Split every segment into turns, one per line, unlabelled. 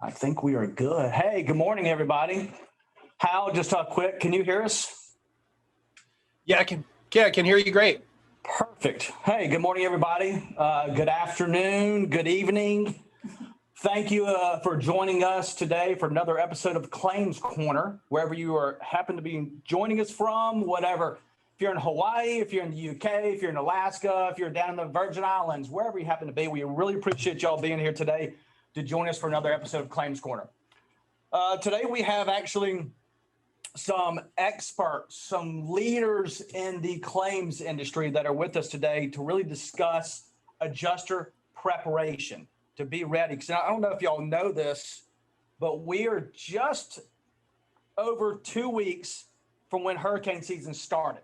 I think we are good. Hey, good morning, everybody. Hal, just quick, can you hear us?
Yeah, I can hear you great.
Perfect. Hey, good morning, everybody. Good afternoon, good evening. Thank you for joining us today for another episode of Claims Corner, wherever you happen to be joining us from, whatever. If you're in Hawaii, if you're in the UK, if you're in Alaska, if you're down in the Virgin Islands, wherever you happen to be, we really appreciate y'all being here today to join us for another episode of Claims Corner. Today we have actually some experts, some leaders in the claims industry that are with us today to really discuss adjuster preparation, to be ready. Because I don't know if y'all know this, but we are just over 2 weeks from when hurricane season started.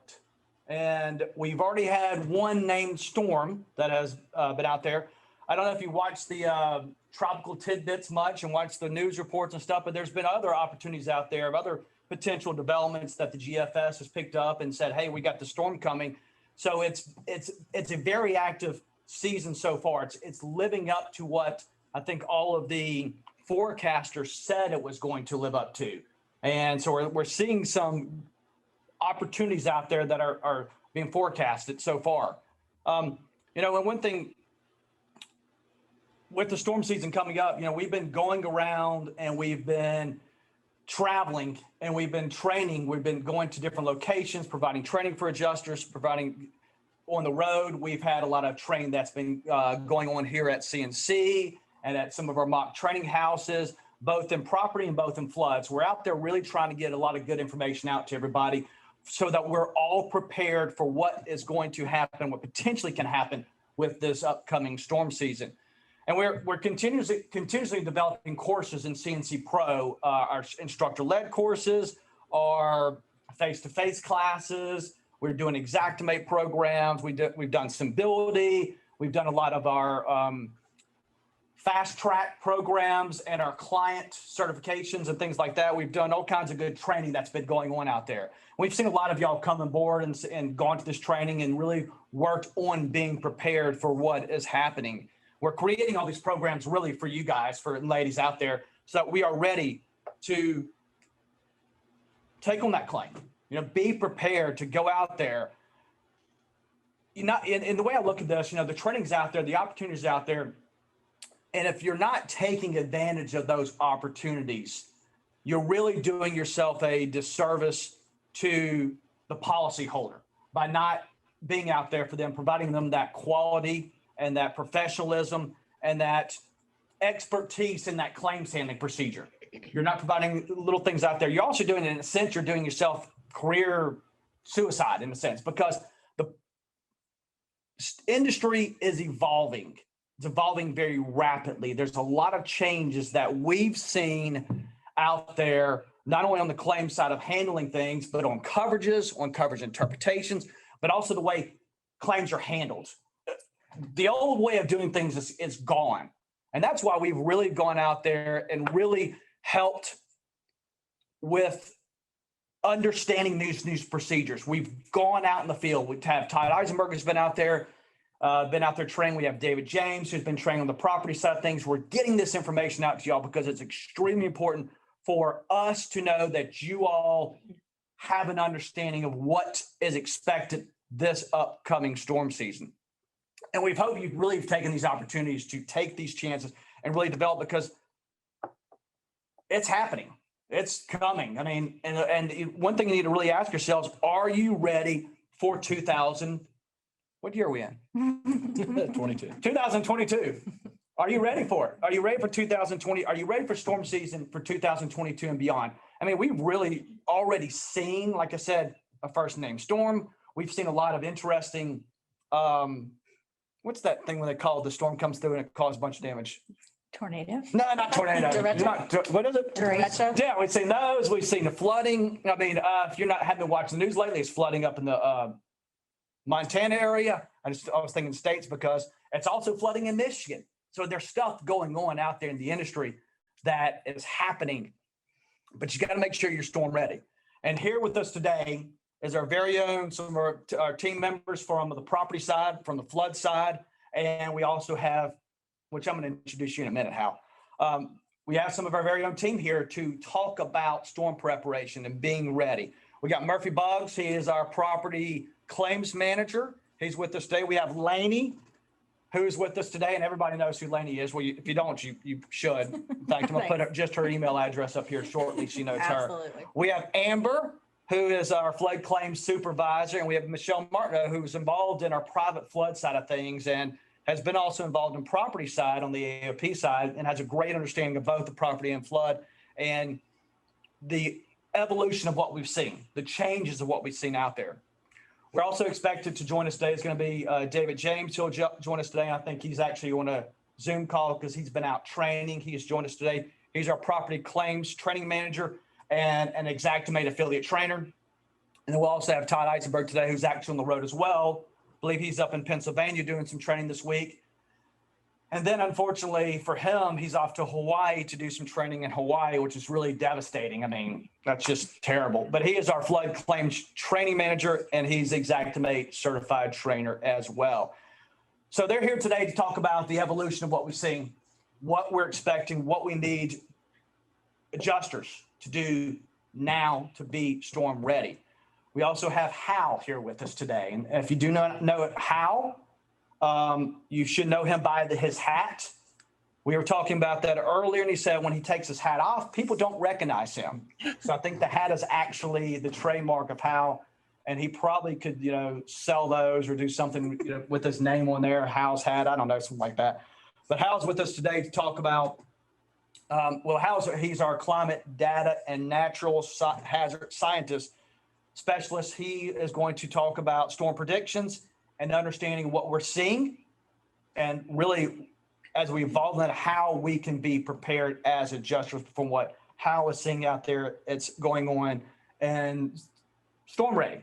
And we've already had one named storm that has been out there. I don't know if you watched the tropical tidbits much and watched the news reports and stuff, but there's been other opportunities out there of other potential developments that the GFS has picked up and said, hey, we got the storm coming. So it's a very active season so far. It's living up to what I think all of the forecasters said it was going to live up to. And so we're seeing some opportunities out there that are being forecasted so far. And one thing with the storm season coming up, we've been going around and we've been traveling and we've been training. We've been going to different locations, providing training for adjusters, providing on the road. We've had a lot of training that's been going on here at CNC and at some of our mock training houses, both in property and both in floods. We're out there really trying to get a lot of good information out to everybody so that we're all prepared for what is going to happen, what potentially can happen with this upcoming storm season. And we're continuously developing courses in CNC Pro, our instructor-led courses, our face-to-face classes. We're doing Xactimate programs. We've done Symbility. We've done a lot of our fast track programs and our client certifications and things like that. We've done all kinds of good training that's been going on out there. We've seen a lot of y'all come on board and gone to this training and really worked on being prepared for what is happening. We're creating all these programs really for you guys, for ladies out there, so that we are ready to take on that claim. Be prepared to go out there. In the way I look at this, the training's out there, the opportunities out there. And if you're not taking advantage of those opportunities, you're really doing yourself a disservice to the policyholder by not being out there for them, providing them that quality and that professionalism and that expertise in that claims handling procedure. You're not providing little things out there. You're also doing it in a sense, you're doing yourself career suicide in a sense, because the industry is evolving. It's evolving very rapidly. There's a lot of changes that we've seen out there, not only on the claim side of handling things, but on coverages, on coverage interpretations, but also the way claims are handled. The old way of doing things is gone. And that's why we've really gone out there and really helped with understanding these procedures. We've gone out in the field. We have Todd Eisenberg has been out there training. We have David James, who's been training on the property side of things. We're getting this information out to y'all because it's extremely important for us to know that you all have an understanding of what is expected this upcoming storm season. And we hope you really have taken these opportunities to take these chances and really develop, because it's happening. It's coming. I mean, and one thing you need to really ask yourselves, are you ready for 2000? What year are we in? 2022. Are you ready for it? Are you ready for 2020? Are you ready for storm season for 2022 and beyond? I mean, we've really already seen, like I said, a first name storm. We've seen a lot of interesting, what's that thing when they call the storm comes through and it causes a bunch of damage?
Tornado?
No, not tornado. What is it?
Derecho?
Yeah, we've seen those. We've seen the flooding. I mean, if you're haven't been watching the news lately, it's flooding up in the Montana area. I was thinking states because it's also flooding in Michigan. So there's stuff going on out there in the industry that is happening, but you got to make sure you're storm ready. And here with us today is our very own, some of our team members from the property side, from the flood side. And we also have, which I'm going to introduce you in a minute, Hal. we have some of our very own team here to talk about storm preparation and being ready. We got Murphy Buggs. He is our property claims manager. He's with us today. We have Lainey, who's with us today, and everybody knows who Lainey is. Well, if you don't, you should. In fact, I'm going to put just her email address up here shortly. She knows
Absolutely.
her. We have Amber, who is our flood claims supervisor, and we have Michelle Martineau, who's involved in our private flood side of things and has been also involved in property side on the AOP side and has a great understanding of both the property and flood and the evolution of what we've seen, the changes of what we've seen out there. We're also expected to join us today is going to be David James. He'll join us today. I think he's actually on a Zoom call because he's been out training. He has joined us today. He's our property claims training manager and an Xactimate affiliate trainer. And then we'll also have Todd Eisenberg today, who's actually on the road as well. I believe he's up in Pennsylvania doing some training this week. And then unfortunately for him, he's off to Hawaii to do some training in Hawaii, which is really devastating. I mean, that's just terrible. But he is our flood claims training manager, and he's Xactimate certified trainer as well. So they're here today to talk about the evolution of what we've seen, what we're expecting, what we need adjusters to do now to be storm ready. We also have Hal here with us today. And if you do not know Hal, you should know him by his hat. We were talking about that earlier, and he said when he takes his hat off, people don't recognize him. So I think the hat is actually the trademark of Hal, and he probably could, sell those or do something with his name on there, Hal's hat. I don't know, something like that. But Hal's with us today to talk about, he's our climate data and natural hazard scientist specialist. He is going to talk about storm predictions and understanding what we're seeing, and really, as we evolve that, how we can be prepared as adjusters from what Hal is seeing out there, it's going on, and storm ready.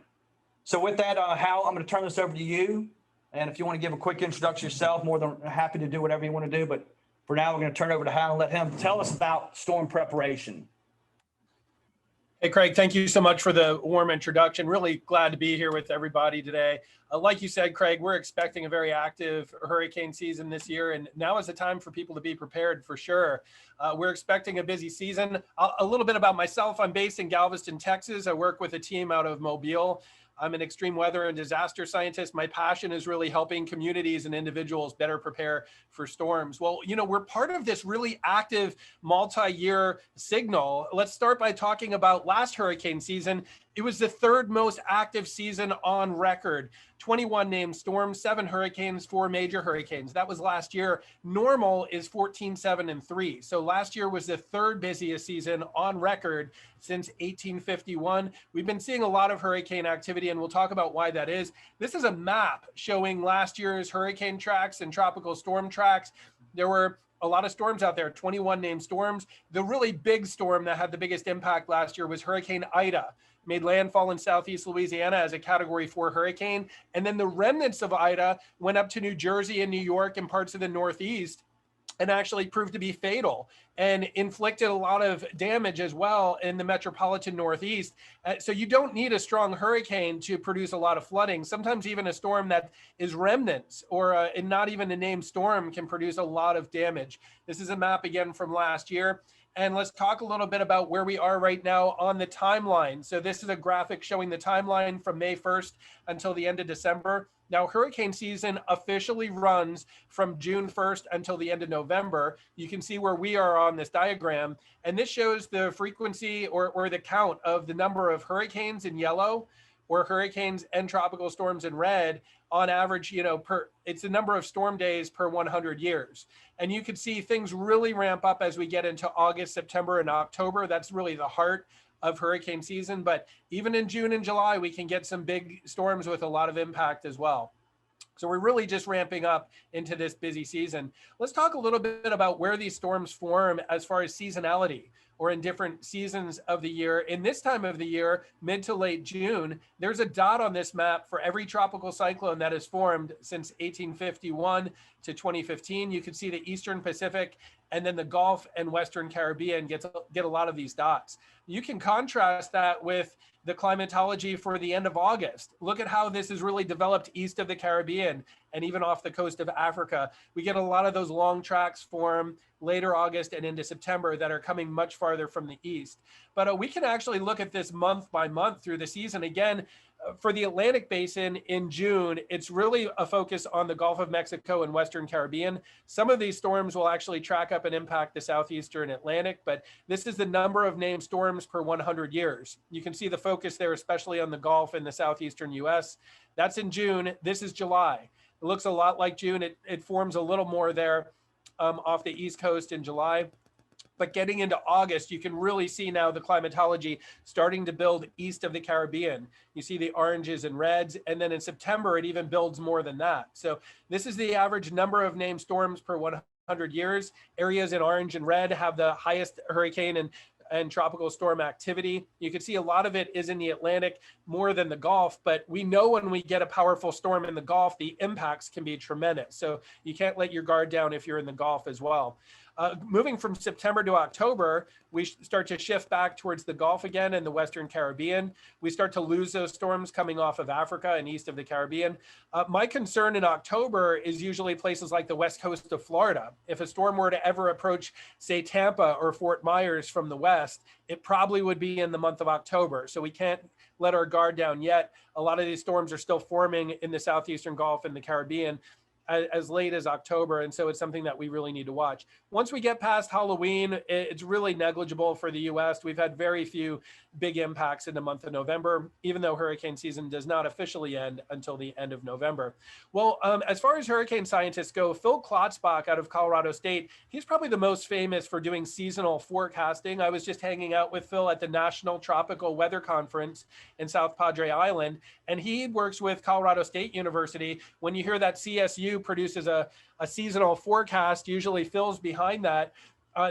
So with that, Hal, I'm going to turn this over to you. And if you want to give a quick introduction yourself, more than happy to do whatever you want to do. But for now, we're going to turn it over to Hal and let him tell us about storm preparation.
Hey, Craig, thank you so much for the warm introduction. Really glad to be here with everybody today. Like you said, Craig, we're expecting a very active hurricane season this year, and now is the time for people to be prepared for sure. We're expecting a busy season. A little bit about myself. I'm based in Galveston, Texas. I work with a team out of Mobile. I'm an extreme weather and disaster scientist. My passion is really helping communities and individuals better prepare for storms. Well, we're part of this really active multi-year signal. Let's start by talking about last hurricane season. It was the third most active season on record. 21 named storms, 7 hurricanes, 4 major hurricanes. That was last year. Normal is 14, 7, and 3. So last year was the third busiest season on record since 1851. We've been seeing a lot of hurricane activity, and we'll talk about why that is. This is a map showing last year's hurricane tracks and tropical storm tracks. There were a lot of storms out there, 21 named storms. The really big storm that had the biggest impact last year was Hurricane Ida. Made landfall in southeast Louisiana as a Category 4 hurricane. And then the remnants of Ida went up to New Jersey and New York and parts of the Northeast and actually proved to be fatal and inflicted a lot of damage as well in the metropolitan Northeast. So you don't need a strong hurricane to produce a lot of flooding. Sometimes even a storm that is remnants or not even a named storm can produce a lot of damage. This is a map again from last year. And let's talk a little bit about where we are right now on the timeline. So this is a graphic showing the timeline from May 1st until the end of December. Now, hurricane season officially runs from June 1st until the end of November. You can see where we are on this diagram. And this shows the frequency or the count of the number of hurricanes in yellow or hurricanes and tropical storms in red. On average, it's the number of storm days per 100 years. And you can see things really ramp up as we get into August, September, and October. That's really the heart of hurricane season. But even in June and July, we can get some big storms with a lot of impact as well. So we're really just ramping up into this busy season. Let's talk a little bit about where these storms form as far as seasonality or in different seasons of the year. In this time of the year, mid to late June, there's a dot on this map for every tropical cyclone that has formed since 1851 to 2015. You can see the Eastern Pacific and then the Gulf and Western Caribbean get a lot of these dots. You can contrast that with the climatology for the end of August. Look at how this is really developed east of the Caribbean and even off the coast of Africa. We get a lot of those long tracks form later August and into September that are coming much farther from the east. But we can actually look at this month by month through the season. Again, for the Atlantic Basin in June, it's really a focus on the Gulf of Mexico and Western Caribbean. Some of these storms will actually track up and impact the Southeastern Atlantic, but this is the number of named storms per 100 years. You can see the focus there, especially on the Gulf and the Southeastern US. That's in June. This is July. It looks a lot like June. It forms a little more there off the East Coast in July. But getting into August, you can really see now the climatology starting to build east of the Caribbean. You see the oranges and reds, and then in September, it even builds more than that. So this is the average number of named storms per 100 years. Areas in orange and red have the highest hurricane and tropical storm activity. You can see a lot of it is in the Atlantic more than the Gulf, but we know when we get a powerful storm in the Gulf, the impacts can be tremendous. So you can't let your guard down if you're in the Gulf as well. Moving from September to October, we start to shift back towards the Gulf again and the Western Caribbean. We start to lose those storms coming off of Africa and east of the Caribbean. My concern in October is usually places like the west coast of Florida. If a storm were to ever approach, say, Tampa or Fort Myers from the west, it probably would be in the month of October. So we can't let our guard down yet. A lot of these storms are still forming in the Southeastern Gulf and the Caribbean as late as October. And so it's something that we really need to watch. Once we get past Halloween, it's really negligible for the US. We've had very few big impacts in the month of November, even though hurricane season does not officially end until the end of November. Well, as far as hurricane scientists go, Phil Klotzbach out of Colorado State, he's probably the most famous for doing seasonal forecasting. I was just hanging out with Phil at the National Tropical Weather Conference in South Padre Island, and he works with Colorado State University. When you hear that CSU produces a seasonal forecast, usually Phil's behind that.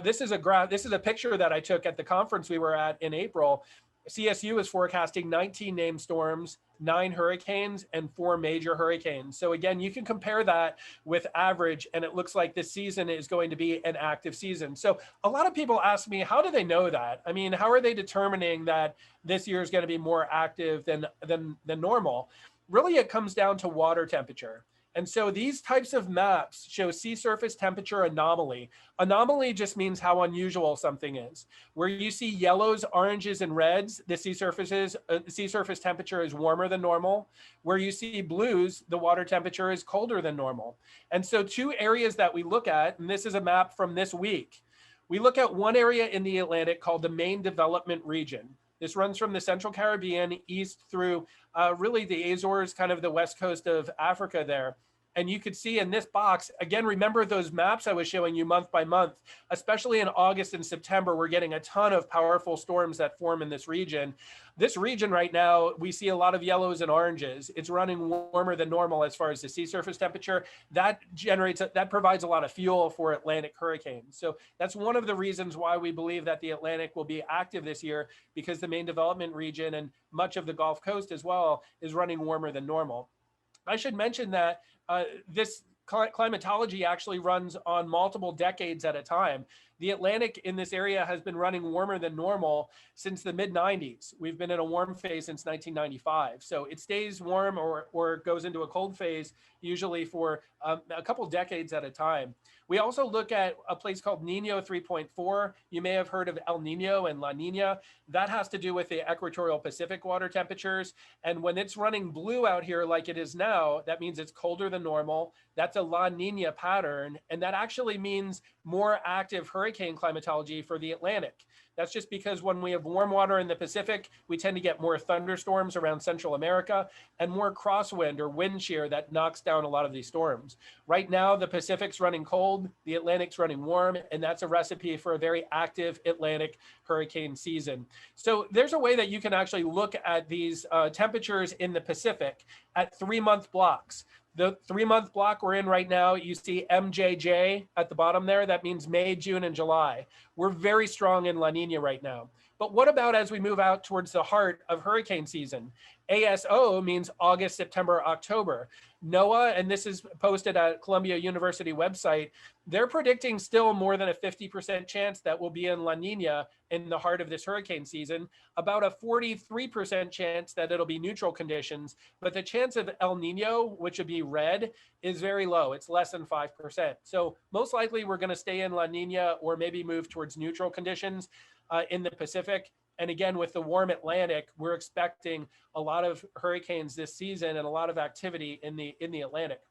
This is a picture that I took at the conference we were at in April. CSU is forecasting 19 named storms, 9 hurricanes, and 4 major hurricanes. So again, you can compare that with average, and it looks like this season is going to be an active season. So a lot of people ask me, how do they know that? I mean, how are they determining that this year is going to be more active than normal? Really, it comes down to water temperature. And so these types of maps show sea surface temperature anomaly. Anomaly just means how unusual something is. Where you see yellows, oranges, and reds, the sea surface temperature is warmer than normal. Where you see blues, the water temperature is colder than normal. And so 2 areas that we look at, and this is a map from this week. We look at one area in the Atlantic called the Main Development Region. This runs from the Central Caribbean east through really the Azores, kind of the west coast of Africa there. And you could see in this box, again, remember those maps I was showing you month by month, especially in August and September, we're getting a ton of powerful storms that form in this region. This region right now, we see a lot of yellows and oranges. It's running warmer than normal as far as the sea surface temperature. That provides a lot of fuel for Atlantic hurricanes. So that's one of the reasons why we believe that the Atlantic will be active this year, because the Main Development Region and much of the Gulf Coast as well is running warmer than normal. I should mention that this climatology actually runs on multiple decades at a time. The Atlantic in this area has been running warmer than normal since the mid-90s. We've been in a warm phase since 1995. So it stays warm or goes into a cold phase usually for a couple decades at a time. We also look at a place called Nino 3.4. You may have heard of El Nino and La Nina. That has to do with the equatorial Pacific water temperatures. And when it's running blue out here like it is now, that means it's colder than normal. That's a La Nina pattern. And that actually means more active hurricane climatology for the Atlantic. That's just because when we have warm water in the Pacific, we tend to get more thunderstorms around Central America and more crosswind or wind shear that knocks down a lot of these storms. Right now, the Pacific's running cold, the Atlantic's running warm, and that's a recipe for a very active Atlantic hurricane season. So there's a way that you can actually look at these temperatures in the Pacific at 3-month blocks. The 3-month block we're in right now, you see MJJ at the bottom there. That means May, June, and July. We're very strong in La Nina right now. But what about as we move out towards the heart of hurricane season? ASO means August, September, October. NOAA, and this is posted at Columbia University website, they're predicting still more than a 50% chance that we'll be in La Nina in the heart of this hurricane season, about a 43% chance that it'll be neutral conditions, but the chance of El Nino, which would be red, is very low. It's less than 5%. So most likely we're going to stay in La Nina or maybe move towards neutral conditions in the Pacific. And again, with the warm Atlantic, we're expecting a lot of hurricanes this season and a lot of activity in the Atlantic.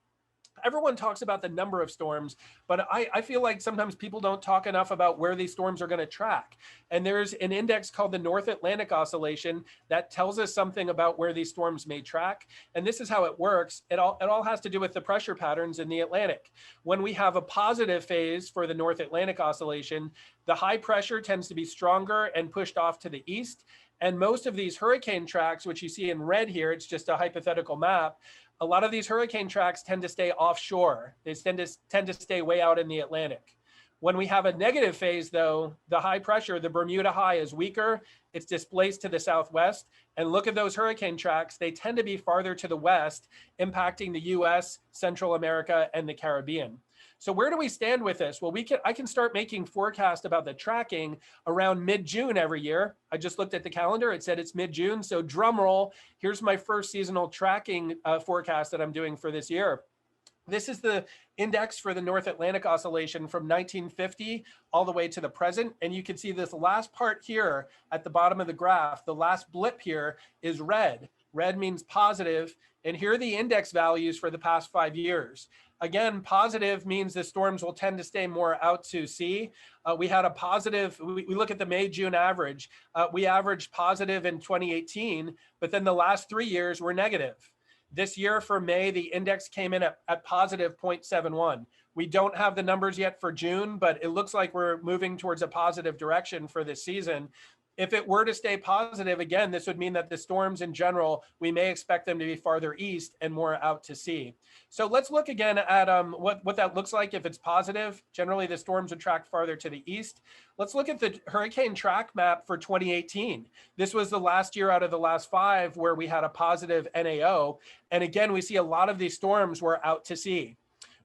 Everyone talks about the number of storms, but I feel like sometimes people don't talk enough about where these storms are going to track. And there's an index called the North Atlantic Oscillation that tells us something about where these storms may track. And this is how it works. It all has to do with the pressure patterns in the Atlantic. When we have a positive phase for the North Atlantic Oscillation, the high pressure tends to be stronger and pushed off to the east. And most of these hurricane tracks, which you see in red here, it's just a hypothetical map, a lot of these hurricane tracks tend to stay offshore. They tend to stay way out in the Atlantic. When we have a negative phase, though, the high pressure, the Bermuda High, is weaker. It's displaced to the southwest. And look at those hurricane tracks. They tend to be farther to the west, impacting the US, Central America, and the Caribbean. So where do we stand with this? Well, I can start making forecasts about the tracking around mid-June every year. I just looked at the calendar. It said it's mid-June. So drum roll, here's my first seasonal tracking forecast that I'm doing for this year. This is the index for the North Atlantic Oscillation from 1950 all the way to the present. And you can see this last part here at the bottom of the graph, the last blip here is red. Red means positive. And here are the index values for the past 5 years. Again, positive means the storms will tend to stay more out to sea. We had a positive, we look at the May-June average. We averaged positive in 2018, but then the last 3 years were negative. This year for May, the index came in at positive 0.71. We don't have the numbers yet for June, but it looks like we're moving towards a positive direction for this season. If it were to stay positive, again, this would mean that the storms in general, we may expect them to be farther east and more out to sea. So let's look again at what that looks like if it's positive. Generally, the storms would track farther to the east. Let's look at the hurricane track map for 2018. This was the last year out of the last 5 where we had a positive NAO. And again, we see a lot of these storms were out to sea.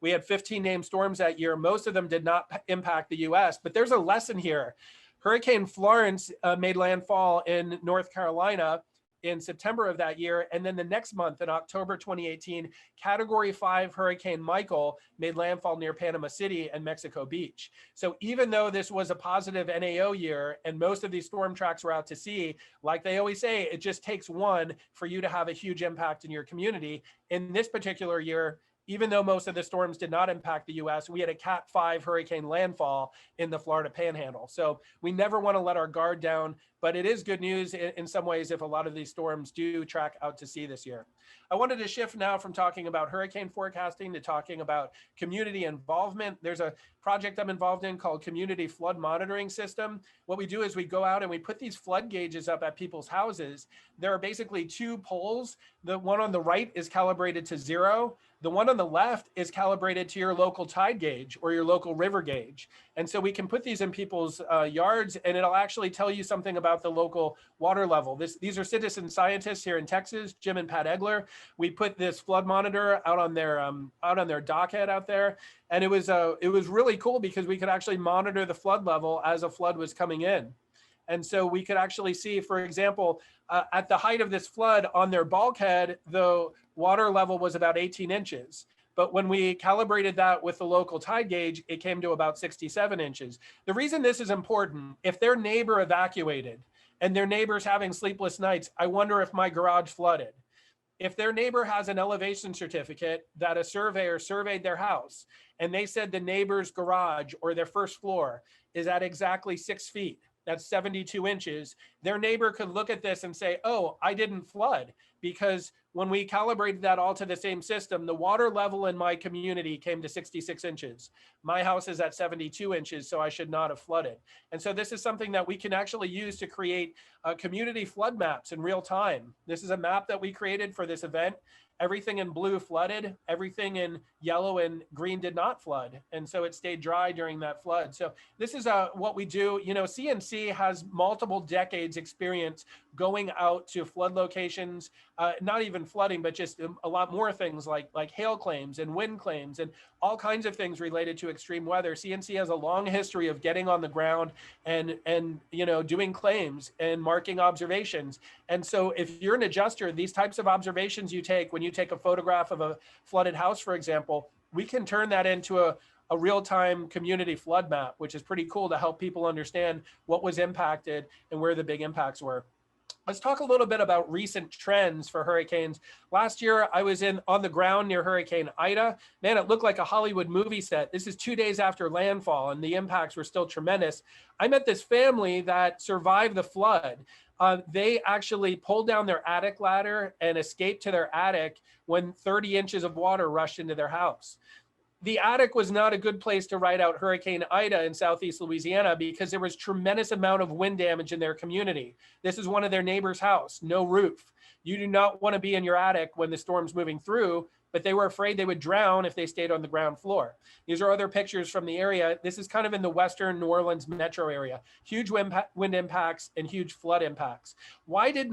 We had 15 named storms that year. Most of them did not impact the US, but there's a lesson here. Hurricane Florence made landfall in North Carolina in September of that year. And then the next month in October 2018, Category 5 Hurricane Michael made landfall near Panama City and Mexico Beach. So even though this was a positive NAO year and most of these storm tracks were out to sea, like they always say, it just takes one for you to have a huge impact in your community. In this particular year, even though most of the storms did not impact the US, we had a Cat 5 hurricane landfall in the Florida Panhandle. So we never want to let our guard down, but it is good news in some ways if a lot of these storms do track out to sea this year. I wanted to shift now from talking about hurricane forecasting to talking about community involvement. There's a project I'm involved in called Community Flood Monitoring System. What we do is we go out and we put these flood gauges up at people's houses. There are basically 2 poles. The one on the right is calibrated to 0. The one on the left is calibrated to your local tide gauge or your local river gauge. And so we can put these in people's yards and it'll actually tell you something about the local water level. These are citizen scientists here in Texas, Jim and Pat Egler. We put this flood monitor out on their dockhead out there. And it was really cool because we could actually monitor the flood level as a flood was coming in. And so we could actually see, for example, at the height of this flood on their bulkhead, the water level was about 18 inches. But when we calibrated that with the local tide gauge, it came to about 67 inches. The reason this is important, if their neighbor evacuated and their neighbor's having sleepless nights, I wonder if my garage flooded. If their neighbor has an elevation certificate that a surveyor surveyed their house and they said the neighbor's garage or their first floor is at exactly 6 feet, that's 72 inches, their neighbor could look at this and say, oh, I didn't flood, because when we calibrated that all to the same system, the water level in my community came to 66 inches. My house is at 72 inches, so I should not have flooded. And so this is something that we can actually use to create community flood maps in real time. This is a map that we created for this event. everything in blue flooded, everything in yellow and green did not flood. And so it stayed dry during that flood. So this is what we do. You know, CNC has multiple decades experience going out to flood locations, not even flooding, but just a lot more things like hail claims and wind claims and all kinds of things related to extreme weather. CNC has a long history of getting on the ground and you know, doing claims and marking observations. And so if you're an adjuster, these types of observations you take when you take a photograph of a flooded house, for example, we can turn that into a real-time community flood map, which is pretty cool to help people understand what was impacted and where the big impacts were. Let's talk a little bit about recent trends for hurricanes. Last year, I was on the ground near Hurricane Ida. Man, it looked like a Hollywood movie set. This is 2 days after landfall, and the impacts were still tremendous. I met this family that survived the flood. They actually pulled down their attic ladder and escaped to their attic when 30 inches of water rushed into their house. The attic was not a good place to ride out Hurricane Ida in Southeast Louisiana because there was tremendous amount of wind damage in their community. This is one of their neighbor's house, no roof. You do not want to be in your attic when the storm's moving through, but they were afraid they would drown if they stayed on the ground floor. These are other pictures from the area. This is kind of in the western New Orleans metro area. Huge wind impacts and huge flood impacts. Why did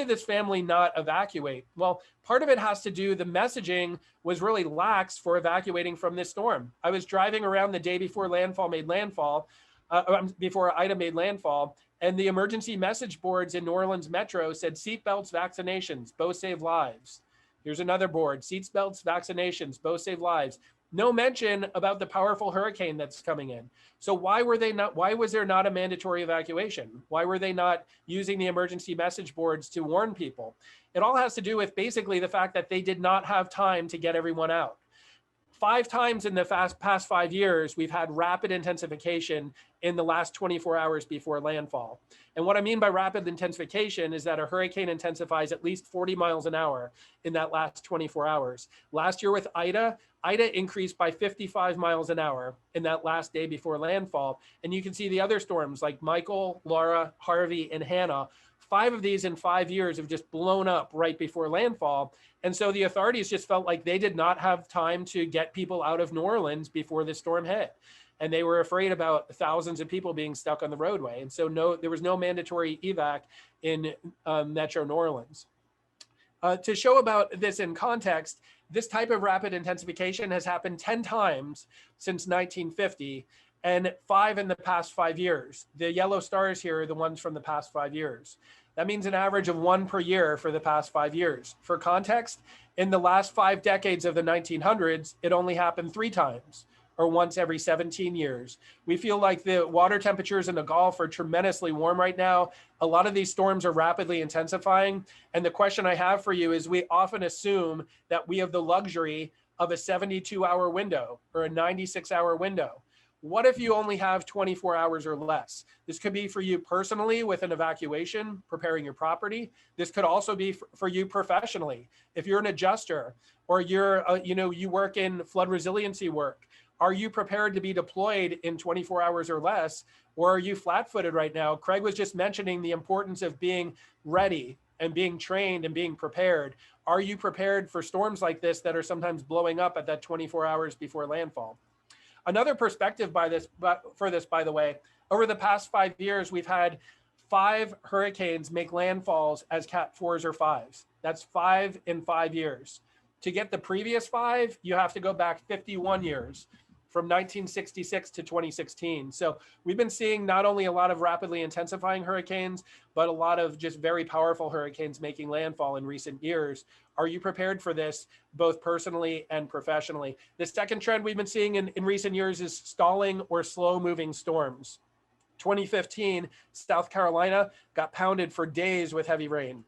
this family not evacuate? Well, part of it has to do, the messaging was really lax for evacuating from this storm. I was driving around the day before before Ida made landfall, and the emergency message boards in New Orleans metro said seatbelts, vaccinations, both save lives. Here's another board, seatbelts, vaccinations, both save lives. No mention about the powerful hurricane that's coming in. So why was there not a mandatory evacuation? Why were they not using the emergency message boards to warn people? It all has to do with basically the fact that they did not have time to get everyone out. 5 times in the past 5 years, we've had rapid intensification in the last 24 hours before landfall. And what I mean by rapid intensification is that a hurricane intensifies at least 40 miles an hour in that last 24 hours. Last year with Ida increased by 55 miles an hour in that last day before landfall. And you can see the other storms like Michael, Laura, Harvey, and Hannah. 5 of these in 5 years have just blown up right before landfall. And so the authorities just felt like they did not have time to get people out of New Orleans before the storm hit. And they were afraid about thousands of people being stuck on the roadway. And so there was no mandatory evac in Metro New Orleans. To show about this in context, this type of rapid intensification has happened 10 times since 1950 and 5 in the past 5 years. The yellow stars here are the ones from the past 5 years. That means an average of 1 per year for the past 5 years. For context, in the last 5 decades of the 1900s, it only happened 3 times, or once every 17 years. We feel like the water temperatures in the Gulf are tremendously warm right now. A lot of these storms are rapidly intensifying. And the question I have for you is, we often assume that we have the luxury of a 72-hour window or a 96-hour window. What if you only have 24 hours or less? This could be for you personally with an evacuation, preparing your property. This could also be for you professionally. If you're an adjuster or you work in flood resiliency work, are you prepared to be deployed in 24 hours or less? Or are you flat-footed right now? Craig was just mentioning the importance of being ready and being trained and being prepared. Are you prepared for storms like this that are sometimes blowing up at that 24 hours before landfall? Another perspective by the way, over the past 5 years, we've had 5 hurricanes make landfalls as Cat 4s or 5s. That's 5 in 5 years. To get the previous 5, you have to go back 51 years, from 1966 to 2016. So we've been seeing not only a lot of rapidly intensifying hurricanes, but a lot of just very powerful hurricanes making landfall in recent years. Are you prepared for this, both personally and professionally? The second trend we've been seeing in recent years is stalling or slow moving storms. 2015, South Carolina got pounded for days with heavy rain.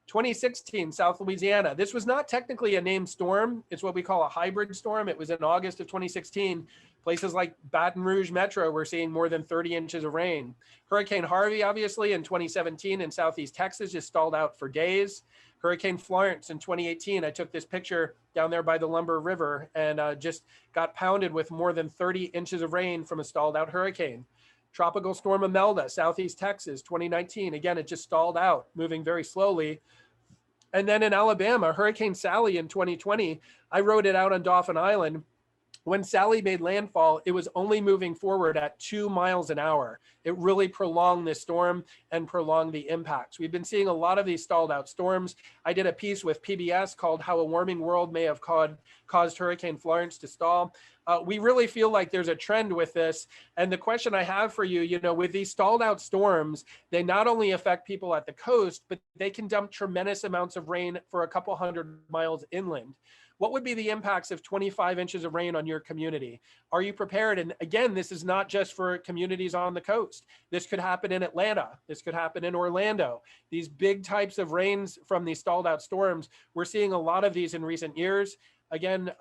2016, South Louisiana. This was not technically a named storm. It's what we call a hybrid storm. It was in August of 2016. Places like Baton Rouge Metro were seeing more than 30 inches of rain. Hurricane Harvey, obviously, in 2017 in Southeast Texas just stalled out for days. Hurricane Florence in 2018, I took this picture down there by the Lumber River and just got pounded with more than 30 inches of rain from a stalled out hurricane. Tropical Storm Imelda, Southeast Texas, 2019. Again, it just stalled out, moving very slowly. And then in Alabama, Hurricane Sally in 2020, I rode it out on Dauphin Island. When Sally made landfall, it was only moving forward at 2 miles an hour. It really prolonged the storm and prolonged the impacts. We've been seeing a lot of these stalled out storms. I did a piece with PBS called How a Warming World May Have Caused Hurricane Florence to Stall. We really feel like there's a trend with this. And the question I have for you, with these stalled out storms, they not only affect people at the coast, but they can dump tremendous amounts of rain for a couple hundred miles inland. What would be the impacts of 25 inches of rain on your community? Are you prepared? And again, this is not just for communities on the coast. This could happen in Atlanta. This could happen in Orlando. These big types of rains from these stalled out storms, we're seeing a lot of these in recent years. Again,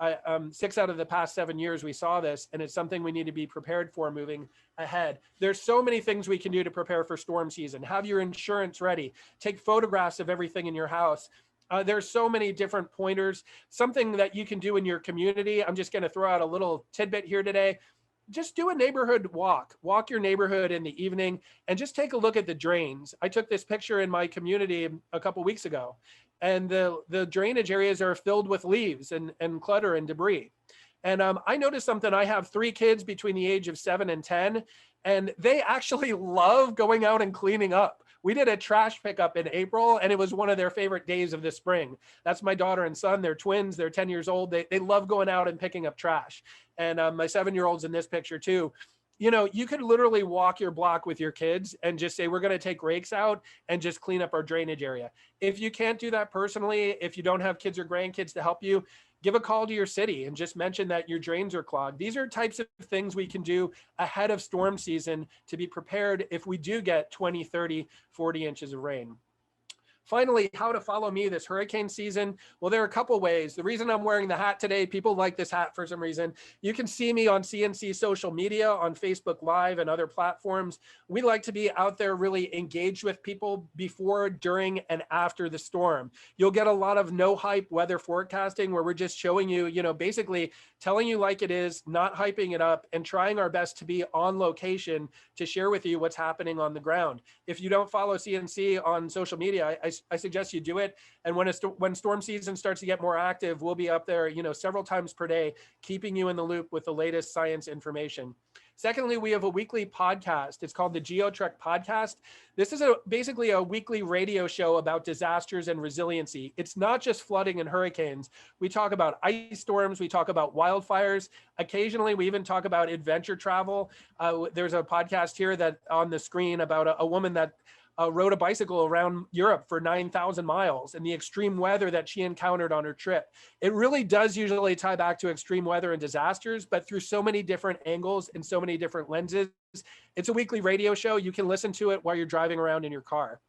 6 out of the past 7 years, we saw this, and it's something we need to be prepared for moving ahead. There's so many things we can do to prepare for storm season. Have your insurance ready. Take photographs of everything in your house. There's so many different pointers. Something that you can do in your community. I'm just going to throw out a little tidbit here today. Just do a neighborhood walk. Walk your neighborhood in the evening and just take a look at the drains. I took this picture in my community a couple weeks ago, and the drainage areas are filled with leaves and clutter and debris. And I noticed something. I have 3 kids between the age of 7 and 10, and they actually love going out and cleaning up. We did a trash pickup in April, and it was one of their favorite days of the spring. That's my daughter and son. They're twins. They're 10 years old. They love going out and picking up trash. And my 7-year-old's in this picture too. You could literally walk your block with your kids and just say, we're going to take rakes out and just clean up our drainage area. If you can't do that personally, if you don't have kids or grandkids to help you, give a call to your city and just mention that your drains are clogged. These are types of things we can do ahead of storm season to be prepared if we do get 20, 30, 40 inches of rain. Finally, how to follow me this hurricane season. Well, there are a couple ways. The reason I'm wearing the hat today, people like this hat for some reason. You can see me on CNC social media, on Facebook Live and other platforms. We like to be out there really engaged with people before, during, and after the storm. You'll get a lot of no hype weather forecasting where we're just showing you, basically telling you like it is, not hyping it up, and trying our best to be on location to share with you what's happening on the ground. If you don't follow CNC on social media, I suggest you do it. And when storm season starts to get more active, we'll be up there, several times per day, keeping you in the loop with the latest science information. Secondly, we have a weekly podcast. It's called the GeoTrek Podcast. This is basically a weekly radio show about disasters and resiliency. It's not just flooding and hurricanes. We talk about ice storms. We talk about wildfires. Occasionally, we even talk about adventure travel. There's a podcast here that on the screen about a woman that rode a bicycle around Europe for 9,000 miles and the extreme weather that she encountered on her trip. It really does usually tie back to extreme weather and disasters, but through so many different angles and so many different lenses. It's a weekly radio show. You can listen to it while you're driving around in your car.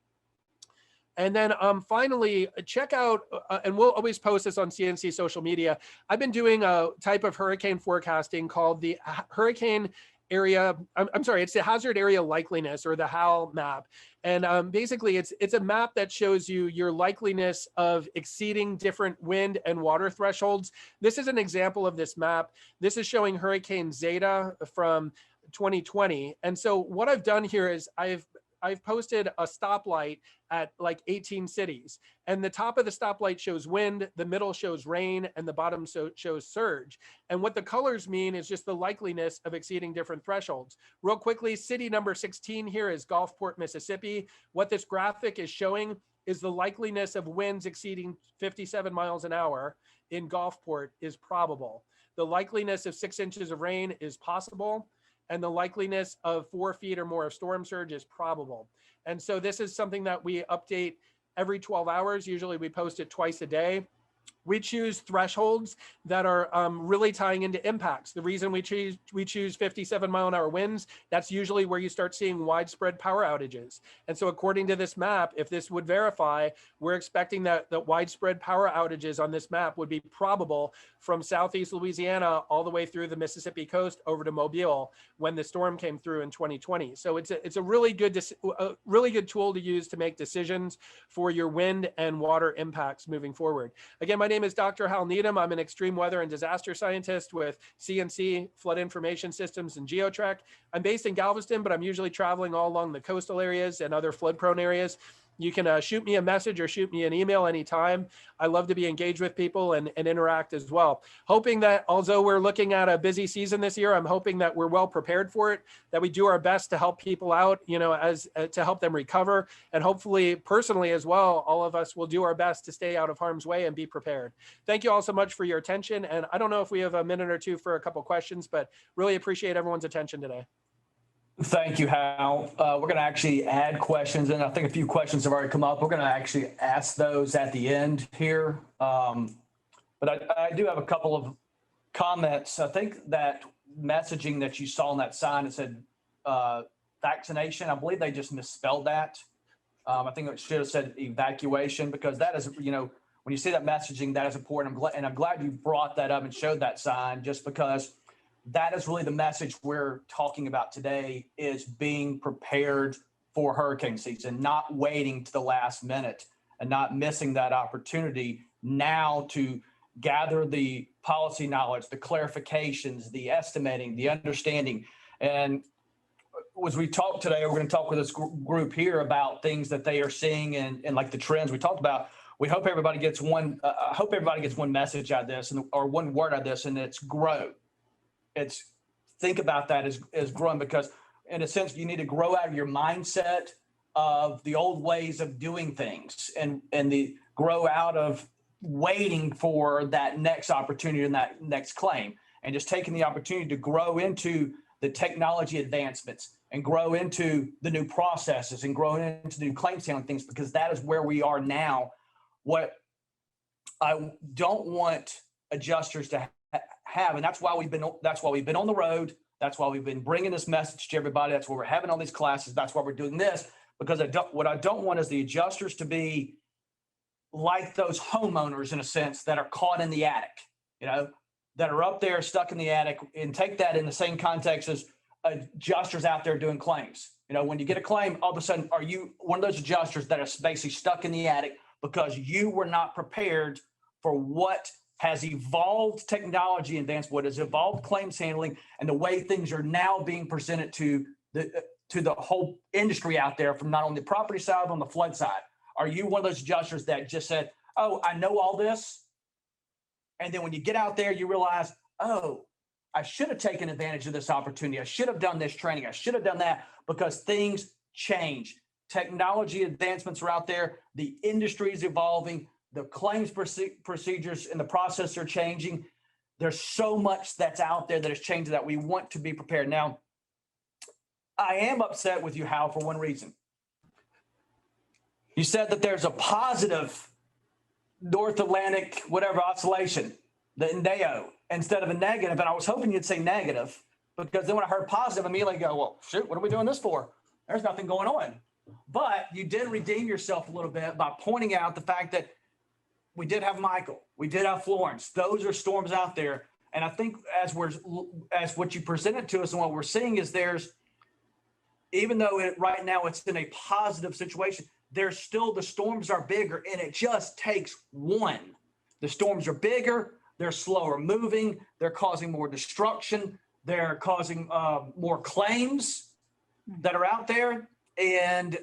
And then finally, check out, and we'll always post this on CNC social media. I've been doing a type of hurricane forecasting called the hurricane area, it's the hazard area likeliness, or the HAL map. And basically it's a map that shows you your likeliness of exceeding different wind and water thresholds. This is an example of this map. This is showing Hurricane Zeta from 2020. And so what I've done here is I've posted a stoplight at like 18 cities, and the top of the stoplight shows wind, the middle shows rain, and the bottom shows surge. And what the colors mean is just the likeliness of exceeding different thresholds. Real quickly, city number 16 here is Gulfport, Mississippi. What this graphic is showing is the likeliness of winds exceeding 57 miles an hour in Gulfport is probable. The likeliness of 6 inches of rain is possible, and the likeliness of 4 feet or more of storm surge is probable. And so this is something that we update every 12 hours. Usually we post it twice a day. We choose thresholds that are really tying into impacts. The reason we choose 57 mile an hour winds, that's usually where you start seeing widespread power outages. And so according to this map, if this would verify, we're expecting that the widespread power outages on this map would be probable from Southeast Louisiana all the way through the Mississippi coast over to Mobile when the storm came through in 2020. So it's a really good tool to use to make decisions for your wind and water impacts moving forward. Again, my name is Dr. Hal Needham. I'm an extreme weather and disaster scientist with CNC, Flood Information Systems, and GeoTrek. I'm based in Galveston, but I'm usually traveling all along the coastal areas and other flood-prone areas. You can shoot me a message or shoot me an email anytime. I love to be engaged with people and interact as well. Hoping that although we're looking at a busy season this year, I'm hoping that we're well prepared for it, that we do our best to help people out, as to help them recover. And hopefully personally as well, all of us will do our best to stay out of harm's way and be prepared. Thank you all so much for your attention. And I don't know if we have a minute or two for a couple questions, but really appreciate everyone's attention today.
Thank you, Hal. We're going to actually add questions, and I think a few questions have already come up. We're going to actually ask those at the end here. But I do have a couple of comments. I think that messaging that you saw on that sign, it said vaccination. I believe they just misspelled that. I think it should have said evacuation, because that is, when you see that messaging, that is important. I'm glad you brought that up and showed that sign, just because that is really the message we're talking about today, is being prepared for hurricane season, not waiting to the last minute and not missing that opportunity now to gather the policy knowledge, the clarifications, the estimating, the understanding. And as we talk today, we're going to talk with this group here about things that they are seeing and like the trends we talked about. We hope everybody gets one message out of this, or one word out of this, and it's grow. It's think about that as growing, because in a sense, you need to grow out of your mindset of the old ways of doing things and the grow out of waiting for that next opportunity and that next claim, and just taking the opportunity to grow into the technology advancements and grow into the new processes and grow into the new claims handling things, because that is where we are now. What I don't want adjusters to have, and that's why we've been on the road. That's why we've been bringing this message to everybody. That's why we're having all these classes. That's why we're doing this, because what I don't want is the adjusters to be like those homeowners, in a sense, that are caught in the attic, that are up there stuck in the attic, and take that in the same context as adjusters out there doing claims. When you get a claim, all of a sudden, are you one of those adjusters that are basically stuck in the attic because you were not prepared for what has evolved technology advanced, what has evolved claims handling, and the way things are now being presented to the whole industry out there, from not only the property side, but on the flood side? Are you one of those adjusters that just said, oh, I know all this, and then when you get out there, you realize, oh, I should have taken advantage of this opportunity. I should have done this training. I should have done that, because things change. Technology advancements are out there. The industry is evolving. The claims procedures and the process are changing. There's so much that's out there that is changing, that we want to be prepared. Now, I am upset with you, Hal, for one reason. You said that there's a positive North Atlantic, oscillation, the NDAO, instead of a negative. And I was hoping you'd say negative, because then when I heard positive, I immediately go, well, shoot, what are we doing this for? There's nothing going on. But you did redeem yourself a little bit by pointing out the fact that we did have Michael, we did have Florence. Those are storms out there. And I think as what you presented to us and what we're seeing is even though right now it's in a positive situation, there's still, the storms are bigger, and it just takes one. The storms are bigger, they're slower moving, they're causing more destruction, they're causing more claims that are out there. And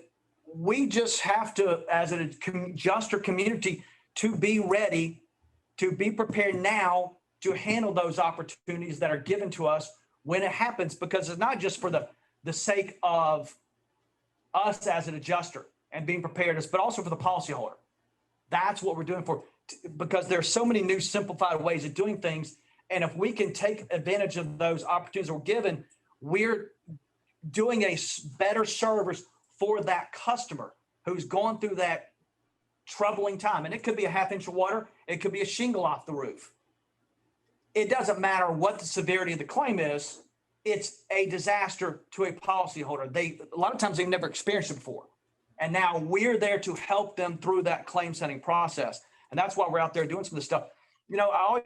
we just have to, as an adjuster community, to be ready, to be prepared now to handle those opportunities that are given to us when it happens, because it's not just for the sake of us as an adjuster and being prepared, but also for the policyholder. That's what we're doing because there's so many new simplified ways of doing things. And if we can take advantage of those opportunities we're given, we're doing a better service for that customer who's gone through that troubling time. And it could be a half inch of water. It could be a shingle off the roof. It doesn't matter what the severity of the claim is. It's a disaster to a policyholder. A lot of times they've never experienced it before. And now we're there to help them through that claim setting process. And that's why we're out there doing some of this stuff. I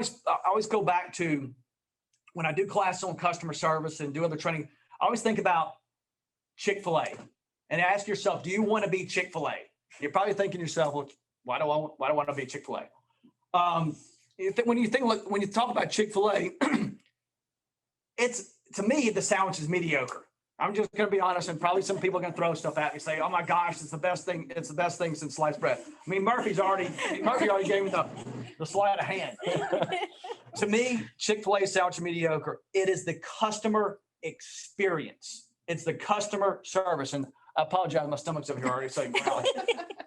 always go back to when I do classes on customer service and do other training, I always think about Chick-fil-A and ask yourself, do you want to be Chick-fil-A? You're probably thinking to yourself, well, why do I want to be Chick-fil-A? When you talk about Chick-fil-A, to me, the sandwich is mediocre. I'm just going to be honest, and probably some people are going to throw stuff at me, say, "Oh my gosh, it's the best thing. It's the best thing since sliced bread." I mean, Murphy already gave me the sleight of hand. To me, Chick-fil-A sandwich mediocre. It is the customer experience. It's the customer service. And I apologize, my stomach's up here already. So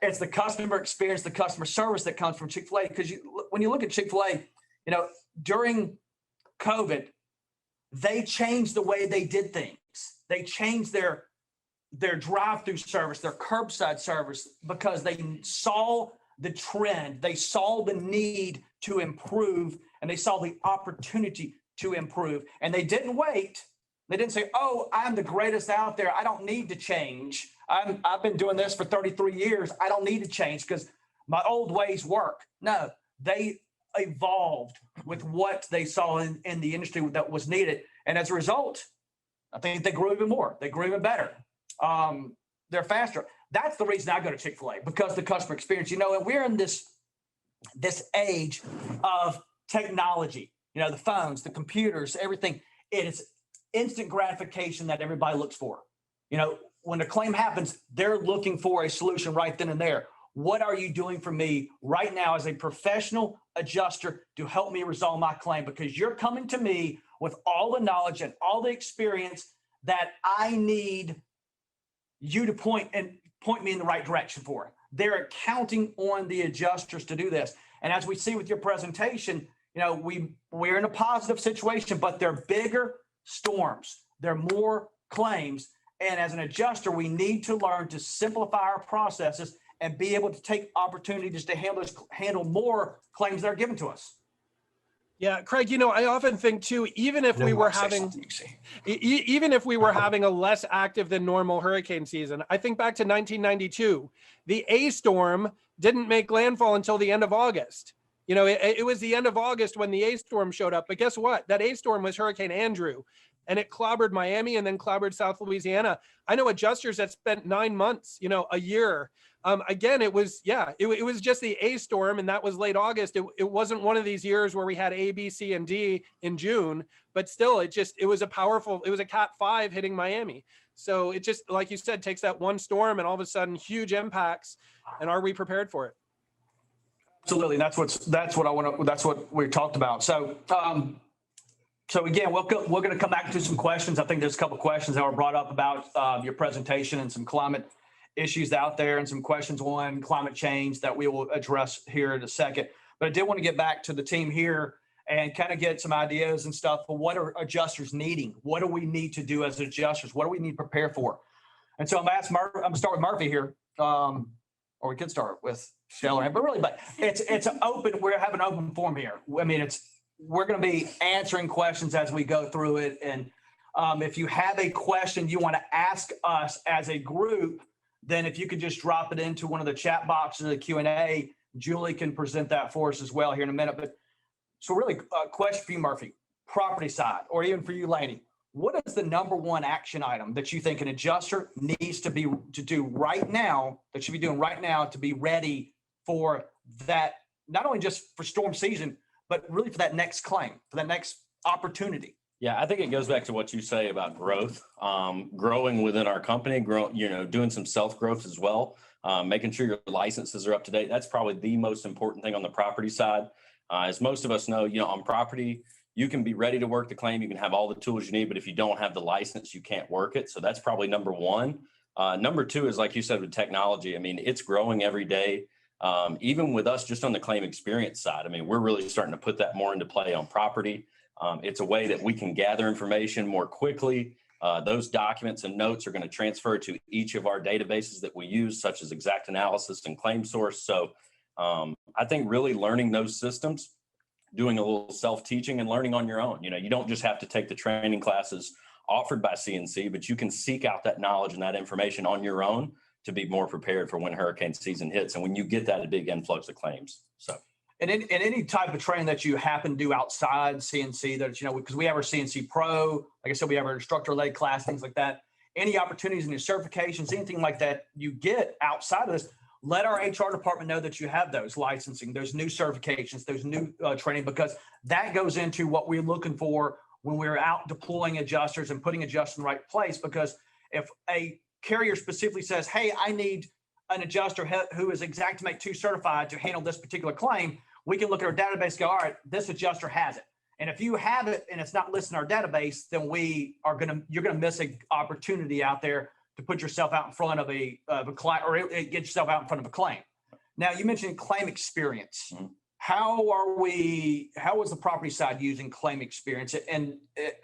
it's the customer experience, the customer service that comes from Chick-fil-A. Because when you look at Chick-fil-A, during COVID, they changed the way they did things. They changed their drive-through service, their curbside service, because they saw the trend. They saw the need to improve, and they saw the opportunity to improve. And they didn't wait. They didn't say, "Oh, I'm the greatest out there. I don't need to change. I've been doing this for 33 years. I don't need to change because my old ways work." No, they evolved with what they saw in the industry that was needed. And as a result, I think they grew even more. They grew even better. They're faster. That's the reason I go to Chick-fil-A, because the customer experience, and we're in this age of technology, the phones, the computers, everything. It is instant gratification that everybody looks for. When a claim happens, they're looking for a solution right then and there. What are you doing for me right now as a professional adjuster to help me resolve my claim? Because you're coming to me with all the knowledge and all the experience that I need you to point me in the right direction for. They're counting on the adjusters to do this. And as we see with your presentation, we're in a positive situation, but they're bigger storms. They're more claims. And as an adjuster, we need to learn to simplify our processes and be able to take opportunities to handle more claims that are given to us.
Yeah, Craig, I often think too, even if we were having a less active than normal hurricane season, I think back to 1992, the A storm didn't make landfall until the end of August. It was the end of August when the A storm showed up. But guess what? That A storm was Hurricane Andrew, and it clobbered Miami and then clobbered South Louisiana. I know adjusters that spent 9 months, a year. Again, it was just the A storm, and that was late August. It wasn't one of these years where we had A, B, C, and D in June, but still, it was a Cat 5 hitting Miami. So it just, like you said, takes that one storm and all of a sudden huge impacts. And are we prepared for it?
Absolutely. That's what we talked about. So, again, we're going to come back to some questions. I think there's a couple of questions that were brought up about your presentation and some climate issues out there and some questions on climate change that we will address here in a second. But I did want to get back to the team here and kind of get some ideas and stuff. But what are adjusters needing? What do we need to do as adjusters? What do we need to prepare for? And so I'm going to start with Murphy here, or we could start with Sheldon, but it's open. We're having an open forum here. I mean, we're going to be answering questions as we go through it. And if you have a question you want to ask us as a group, then if you could just drop it into one of the chat boxes of the Q&A, Julie can present that for us as well here in a minute. But so really a question for you, Murphy, property side, or even for you, Laney, what is the number one action item that you think an adjuster needs to do right now, that should be doing right now to be ready for that, not only just for storm season, but really for that next claim, for that next opportunity?
Yeah, I think it goes back to what you say about growth, growing within our company, doing some self-growth as well, making sure your licenses are up to date. That's probably the most important thing on the property side. As most of us know, on property, you can be ready to work the claim. You can have all the tools you need, but if you don't have the license, you can't work it. So that's probably number one. Number two is, like you said, with technology. I mean, it's growing every day. Even with us just on the claim experience side, I mean, we're really starting to put that more into play on property. It's a way that we can gather information more quickly. Those documents and notes are going to transfer to each of our databases that we use, such as Exact Analysis and Claim Source. So I think really learning those systems, doing a little self-teaching and learning on your own. You don't just have to take the training classes offered by CNC, but you can seek out that knowledge and that information on your own to be more prepared for when hurricane season hits and when you get that big influx of claims. So.
And in any type of training that you happen to do outside CNC, that because we have our CNC Pro, like I said, we have our instructor-led class, things like that. Any opportunities in your certifications, anything like that you get outside of this, let our HR department know that you have those licensing, those new certifications, those new training, because that goes into what we're looking for when we're out deploying adjusters and putting adjusters in the right place. Because if a carrier specifically says, hey, I need an adjuster who is Exactimate 2 certified to handle this particular claim, we can look at our database and go, all right, this adjuster has it. And if you have it and it's not listed in our database, then you're going to miss an opportunity out there to put yourself out in front of a client, or get yourself out in front of a claim. Now, you mentioned claim experience.
Mm-hmm.
How is the property side using claim experience, and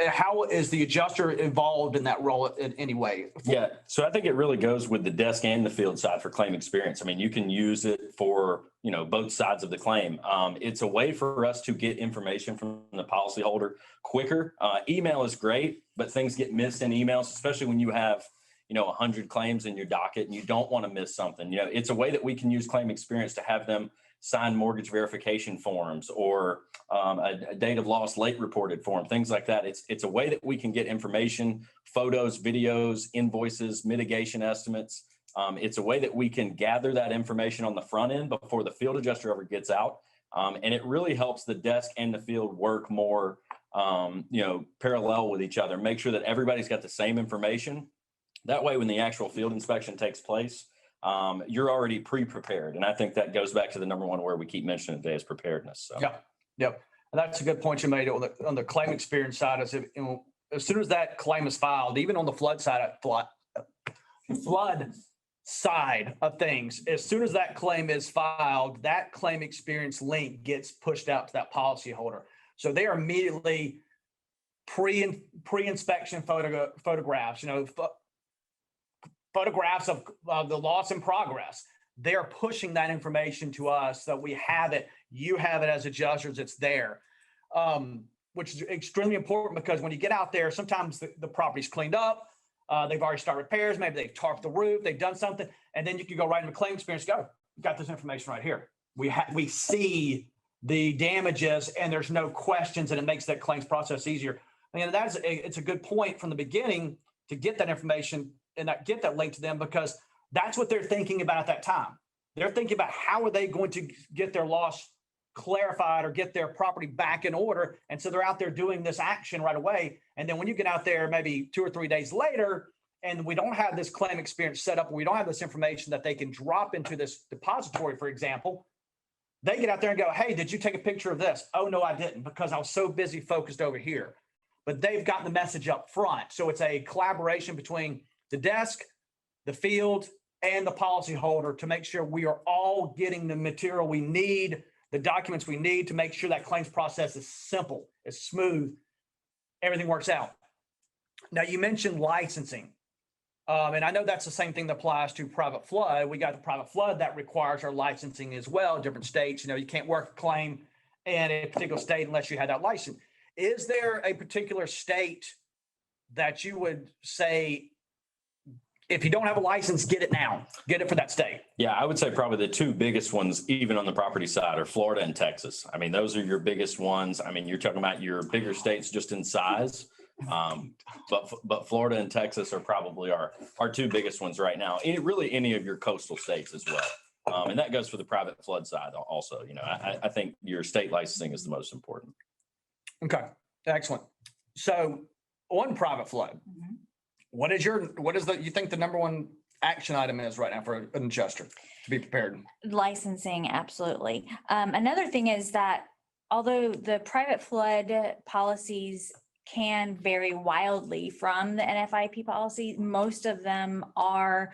how is the adjuster involved in that role in any way?
Yeah, so I think it really goes with the desk and the field side for claim experience. I mean, you can use it for, both sides of the claim. It's a way for us to get information from the policyholder quicker. Email is great, but things get missed in emails, especially when you have 100 claims in your docket and you don't want to miss something. It's a way that we can use claim experience to have them sign mortgage verification forms, or a date of loss late reported form, things like that. It's a way that we can get information, photos, videos, invoices, mitigation estimates. It's a way that we can gather that information on the front end before the field adjuster ever gets out. And it really helps the desk and the field work more, parallel with each other, make sure that everybody's got the same information. That way, when the actual field inspection takes place, you're already pre-prepared. And I think that goes back to the number one word we keep mentioning today is preparedness. So.
Yep. And that's a good point you made on the claim experience side. As soon as that claim is filed, even on the flood side of things, as soon as that claim is filed, that claim experience link gets pushed out to that policyholder. So they are immediately pre-inspection photographs, photographs of the loss in progress. They're pushing that information to us so we have it. You have it as adjusters. It's there, which is extremely important, because when you get out there, sometimes the property's cleaned up. They've already started repairs. Maybe they've tarped the roof. They've done something. And then you can go right into claim experience, go, you got this information right here. We see the damages and there's no questions, and it makes that claims process easier. And it's a good point from the beginning to get that information and get that link to them, because that's what they're thinking about at that time. They're thinking about how are they going to get their loss clarified or get their property back in order. And so they're out there doing this action right away. And then when you get out there maybe 2 or 3 days later, and we don't have this claim experience set up, we don't have this information that they can drop into this depository, for example, they get out there and go, hey, did you take a picture of this? Oh, no, I didn't, because I was so busy focused over here. But they've gotten the message up front. So it's a collaboration between the desk, the field, and the policyholder to make sure we are all getting the material we need, the documents we need to make sure that claims process is simple, is smooth, everything works out. Now, you mentioned licensing. And I know that's the same thing that applies to private flood. We got the private flood that requires our licensing as well, different states. You can't work a claim in a particular state unless you had that license. Is there a particular state that you would say, if you don't have a license, get it now, get it for that state?
Yeah, I would say probably the two biggest ones, even on the property side, are Florida and Texas. I mean, those are your biggest ones. I mean, you're talking about your bigger states just in size. But Florida and Texas are probably our two biggest ones right now. Really any of your coastal states as well. And that goes for the private flood side also. I think your state licensing is the most important.
Okay, excellent. So on private flood, what is you think the number one action item is right now for an adjuster to be prepared?
Licensing, absolutely. Another thing is that although the private flood policies can vary wildly from the NFIP policy, most of them are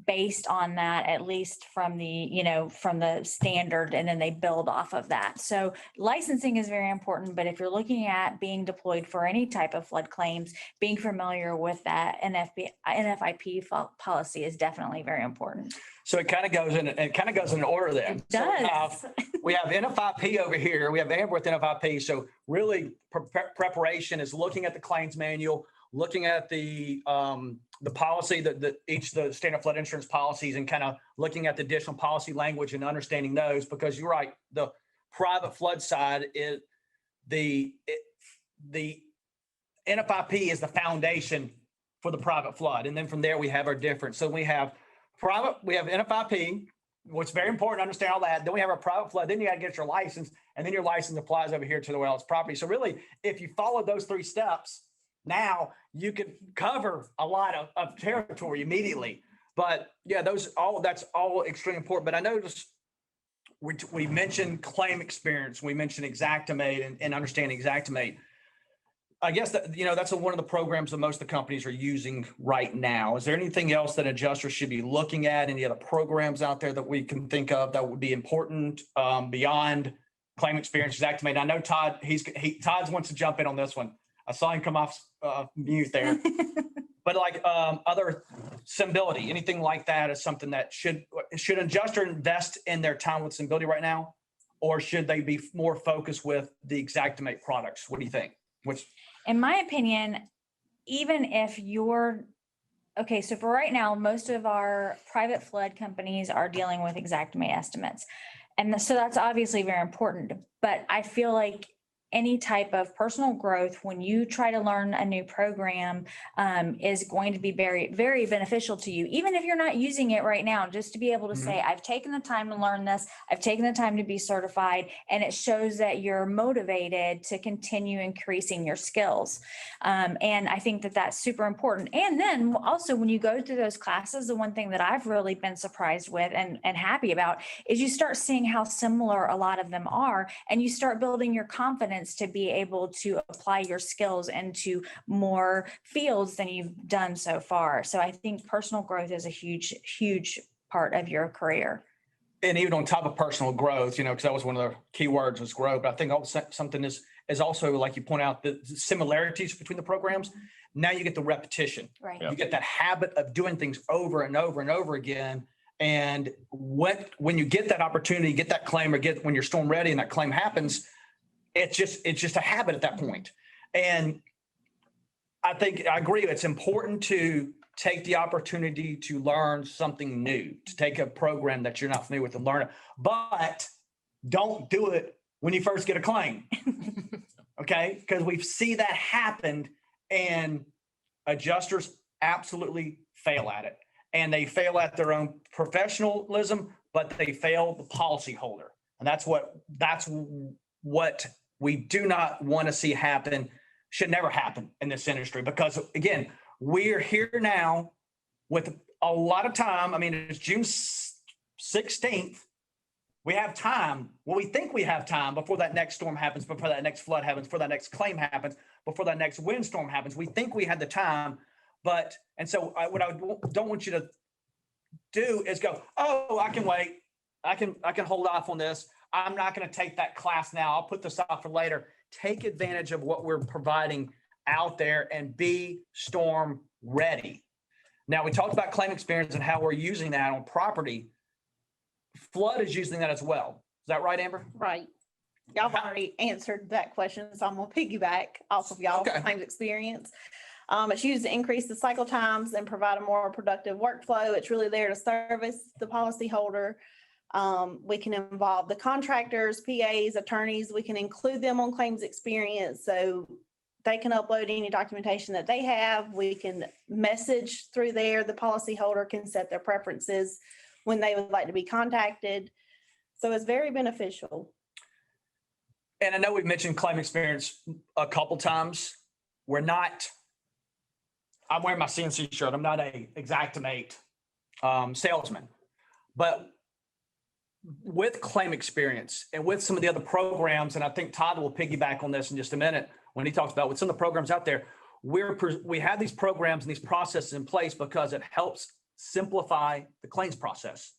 based on that, at least from the standard, and then they build off of that. So licensing is very important, but if you're looking at being deployed for any type of flood claims, being familiar with that NFIP policy is definitely very important.
So it kind of goes in order then.
It does.
So we have NFIP over here. We have Amber with NFIP. So really preparation is looking at the claims manual, looking at the policy, the standard flood insurance policies, and kind of looking at the additional policy language and understanding those, because you're right, the private flood side is the NFIP is the foundation for the private flood. And then from there we have our difference. So we have NFIP, what's very important to understand all that. Then we have our private flood. Then you got to get your license, and then your license applies over here to the well as property. So really, if you follow those 3 steps, now you can cover a lot of territory immediately. But yeah, that's all extremely important. But I noticed we mentioned claim experience. We mentioned Xactimate and understanding Xactimate. I guess that, that's one of the programs that most of the companies are using right now. Is there anything else that adjusters should be looking at? Any other programs out there that we can think of that would be important beyond claim experience, Xactimate? I know Todd, Todd wants to jump in on this one. I saw him come off mute there. But like other SimAbility, anything like that is something that should an adjuster invest in their time with SimAbility right now? Or should they be more focused with the Xactimate products? What do you think?
In my opinion, even if so for right now, most of our private flood companies are dealing with Xactimate estimates. And so that's obviously very important, but I feel like any type of personal growth, when you try to learn a new program, is going to be very, very beneficial to you. Even if you're not using it right now, just to be able to say, I've taken the time to learn this, I've taken the time to be certified, and it shows that you're motivated to continue increasing your skills. And I think that that's super important. And then also when you go through those classes, the one thing that I've really been surprised with and happy about is you start seeing how similar a lot of them are, and you start building your confidence to be able to apply your skills into more fields than you've done so far. So I think personal growth is a huge, huge part of your career.
And even on top of personal growth, because that was one of the key words was growth. But I think also something is also, like you point out, the similarities between the programs. Now you get the repetition.
Right.
You get that habit of doing things over and over and over again. And when you get that opportunity, get that claim, or when you're storm ready and that claim happens, it's just a habit at that point. And I think I agree. It's important to take the opportunity to learn something new, to take a program that you're not familiar with and learn it, but don't do it when you first get a claim. Okay. Because we see that happen, and adjusters absolutely fail at it, and they fail at their own professionalism, but they fail the policyholder. And that's what we do not want to see happen, should never happen in this industry, because again, we're here now with a lot of time. I mean, it's June 16th. We have time. Well, we think we have time before that next storm happens, before that next flood happens, before that next claim happens, before that next windstorm happens. We think we had the time, and so what I don't want you to do is go, oh, I can wait. I can hold off on this. I'm not going to take that class now. I'll put this off for later. Take advantage of what we're providing out there and be storm ready. Now, we talked about claim experience and how we're using that on property. Flood is using that as well. Is that right, Amber?
Right. Y'all have already answered that question, so I'm going to piggyback off of y'all's claims experience. It's used to increase the cycle times and provide a more productive workflow. It's really there to service the policyholder. We can involve the contractors, PAs, attorneys. We can include them on claims experience so they can upload any documentation that they have. We can message through there. The policyholder can set their preferences when they would like to be contacted. So it's very beneficial.
And I know we've mentioned claim experience a couple times. I'm wearing my CNC shirt. I'm not a Xactimate salesman, but with claim experience and with some of the other programs, and I think Todd will piggyback on this in just a minute when he talks about with some of the programs out there, we have these programs and these processes in place because it helps simplify the claims process.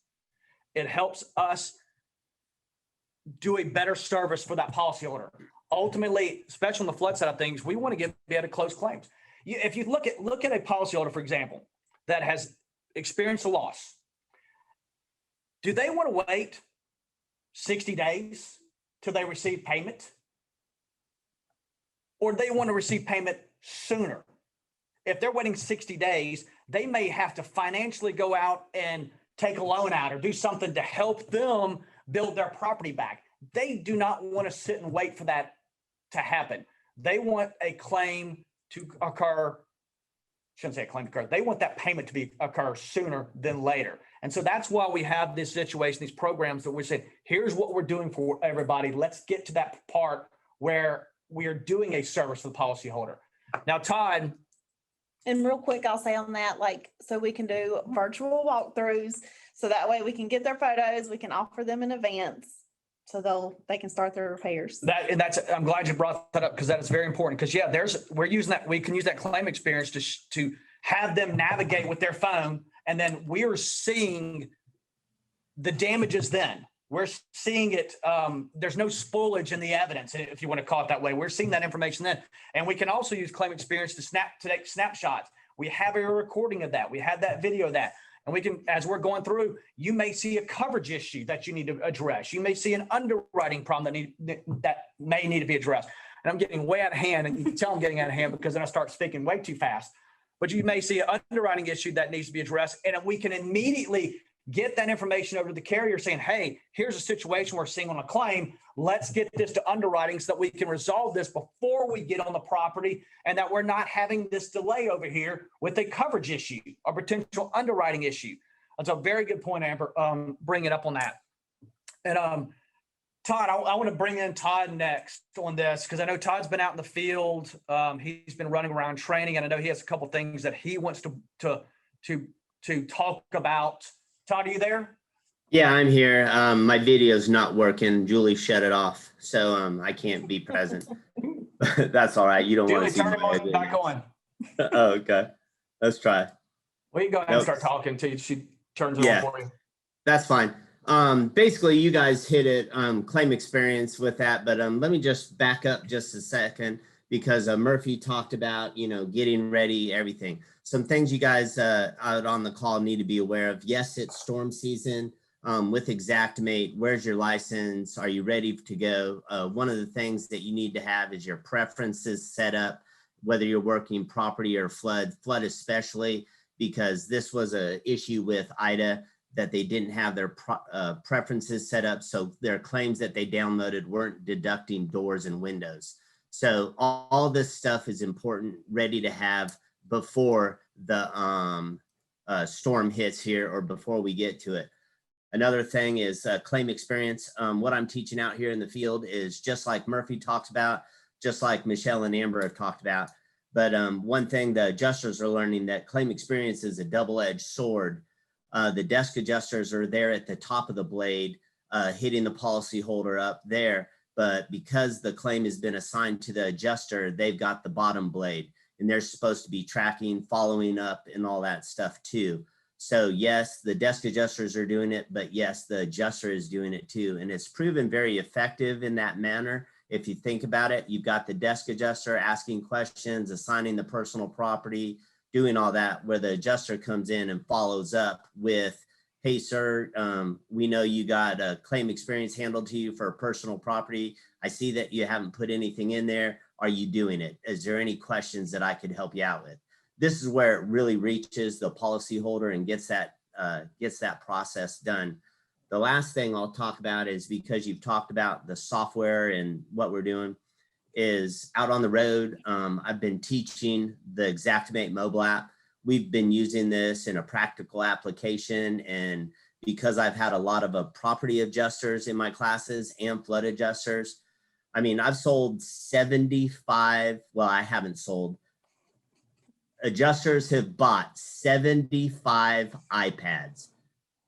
It helps us do a better service for that policyholder. Ultimately, especially on the flood side of things, we want to be able to close claims. If you look at a policyholder, for example, that has experienced a loss, do they want to wait 60 days till they receive payment? Or do they want to receive payment sooner? If they're waiting 60 days, they may have to financially go out and take a loan out or do something to help them build their property back. They do not want to sit and wait for that to happen. They want a claim to occur. Shouldn't say a claim to occur. They want that payment to occur sooner than later. And so that's why we have this situation, these programs that we say, here's what we're doing for everybody. Let's get to that part where we are doing a service for the policyholder. Now, Todd.
And real quick, I'll say on that, like, so we can do virtual walkthroughs. So that way we can get their photos, we can offer them in advance. So they can start their repairs.
I'm glad you brought that up, because that is very important. Because we can use that claim experience to have them navigate with their phone. And then we're seeing the damages then. We're seeing it. There's no spoilage in the evidence, if you want to call it that way. We're seeing that information then. And we can also use claim experience to take snapshots. We have a recording of that. We have that video of that. And we can, as we're going through, you may see a coverage issue that you need to address. You may see an underwriting problem that may need to be addressed. And I'm getting way out of hand, and you can tell I'm getting out of hand because then I start speaking way too fast. But you may see an underwriting issue that needs to be addressed, and we can immediately get that information over to the carrier saying, hey, here's a situation we're seeing on a claim. Let's get this to underwriting so that we can resolve this before we get on the property, and that we're not having this delay over here with a coverage issue or potential underwriting issue. That's a very good point, Amber, bring it up on that. And Todd, I want to bring in Todd next on this, because I know Todd's been out in the field. He's been running around training, and I know he has a couple things that he wants to talk about. Todd, are you there?
Yeah, I'm here. My video's not working. Julie shut it off, so I can't be present. That's all right. You don't want to see
turn him on, back on.
Oh, okay. Let's try.
Well, you go ahead and start talking until she turns it on for you.
That's fine. Basically, you guys hit it, claim experience with that, but let me just back up just a second, because Murphy talked about, getting ready, everything. Some things you guys out on the call need to be aware of. Yes, it's storm season. With Xactimate, where's your license? Are you ready to go? One of the things that you need to have is your preferences set up, whether you're working property or flood especially, because this was an issue with Ida, that they didn't have their preferences set up. So their claims that they downloaded weren't deducting doors and windows. So all this stuff is important, ready to have before the storm hits here, or before we get to it. Another thing is claim experience. What I'm teaching out here in the field is just like Murphy talks about, just like Michelle and Amber have talked about. But one thing the adjusters are learning, that claim experience is a double-edged sword. The desk adjusters are there at the top of the blade, hitting the policyholder up there. But because the claim has been assigned to the adjuster, they've got the bottom blade, and they're supposed to be tracking, following up, and all that stuff too. So yes, the desk adjusters are doing it, but yes, the adjuster is doing it too. And it's proven very effective in that manner. If you think about it, you've got the desk adjuster asking questions, assigning the personal property, doing all that, where the adjuster comes in and follows up with, hey, sir, we know you got a claim experience handled to you for personal property. I see that you haven't put anything in there. Are you doing it? Is there any questions that I could help you out with? This is where it really reaches the policyholder and gets that process done. The last thing I'll talk about is, because you've talked about the software and what we're doing, is out on the road. I've been teaching the Xactimate mobile app. We've been using this in a practical application, and because I've had a lot of property adjusters in my classes and flood adjusters, I mean, I've sold 75, well, I haven't sold. Adjusters have bought 75 iPads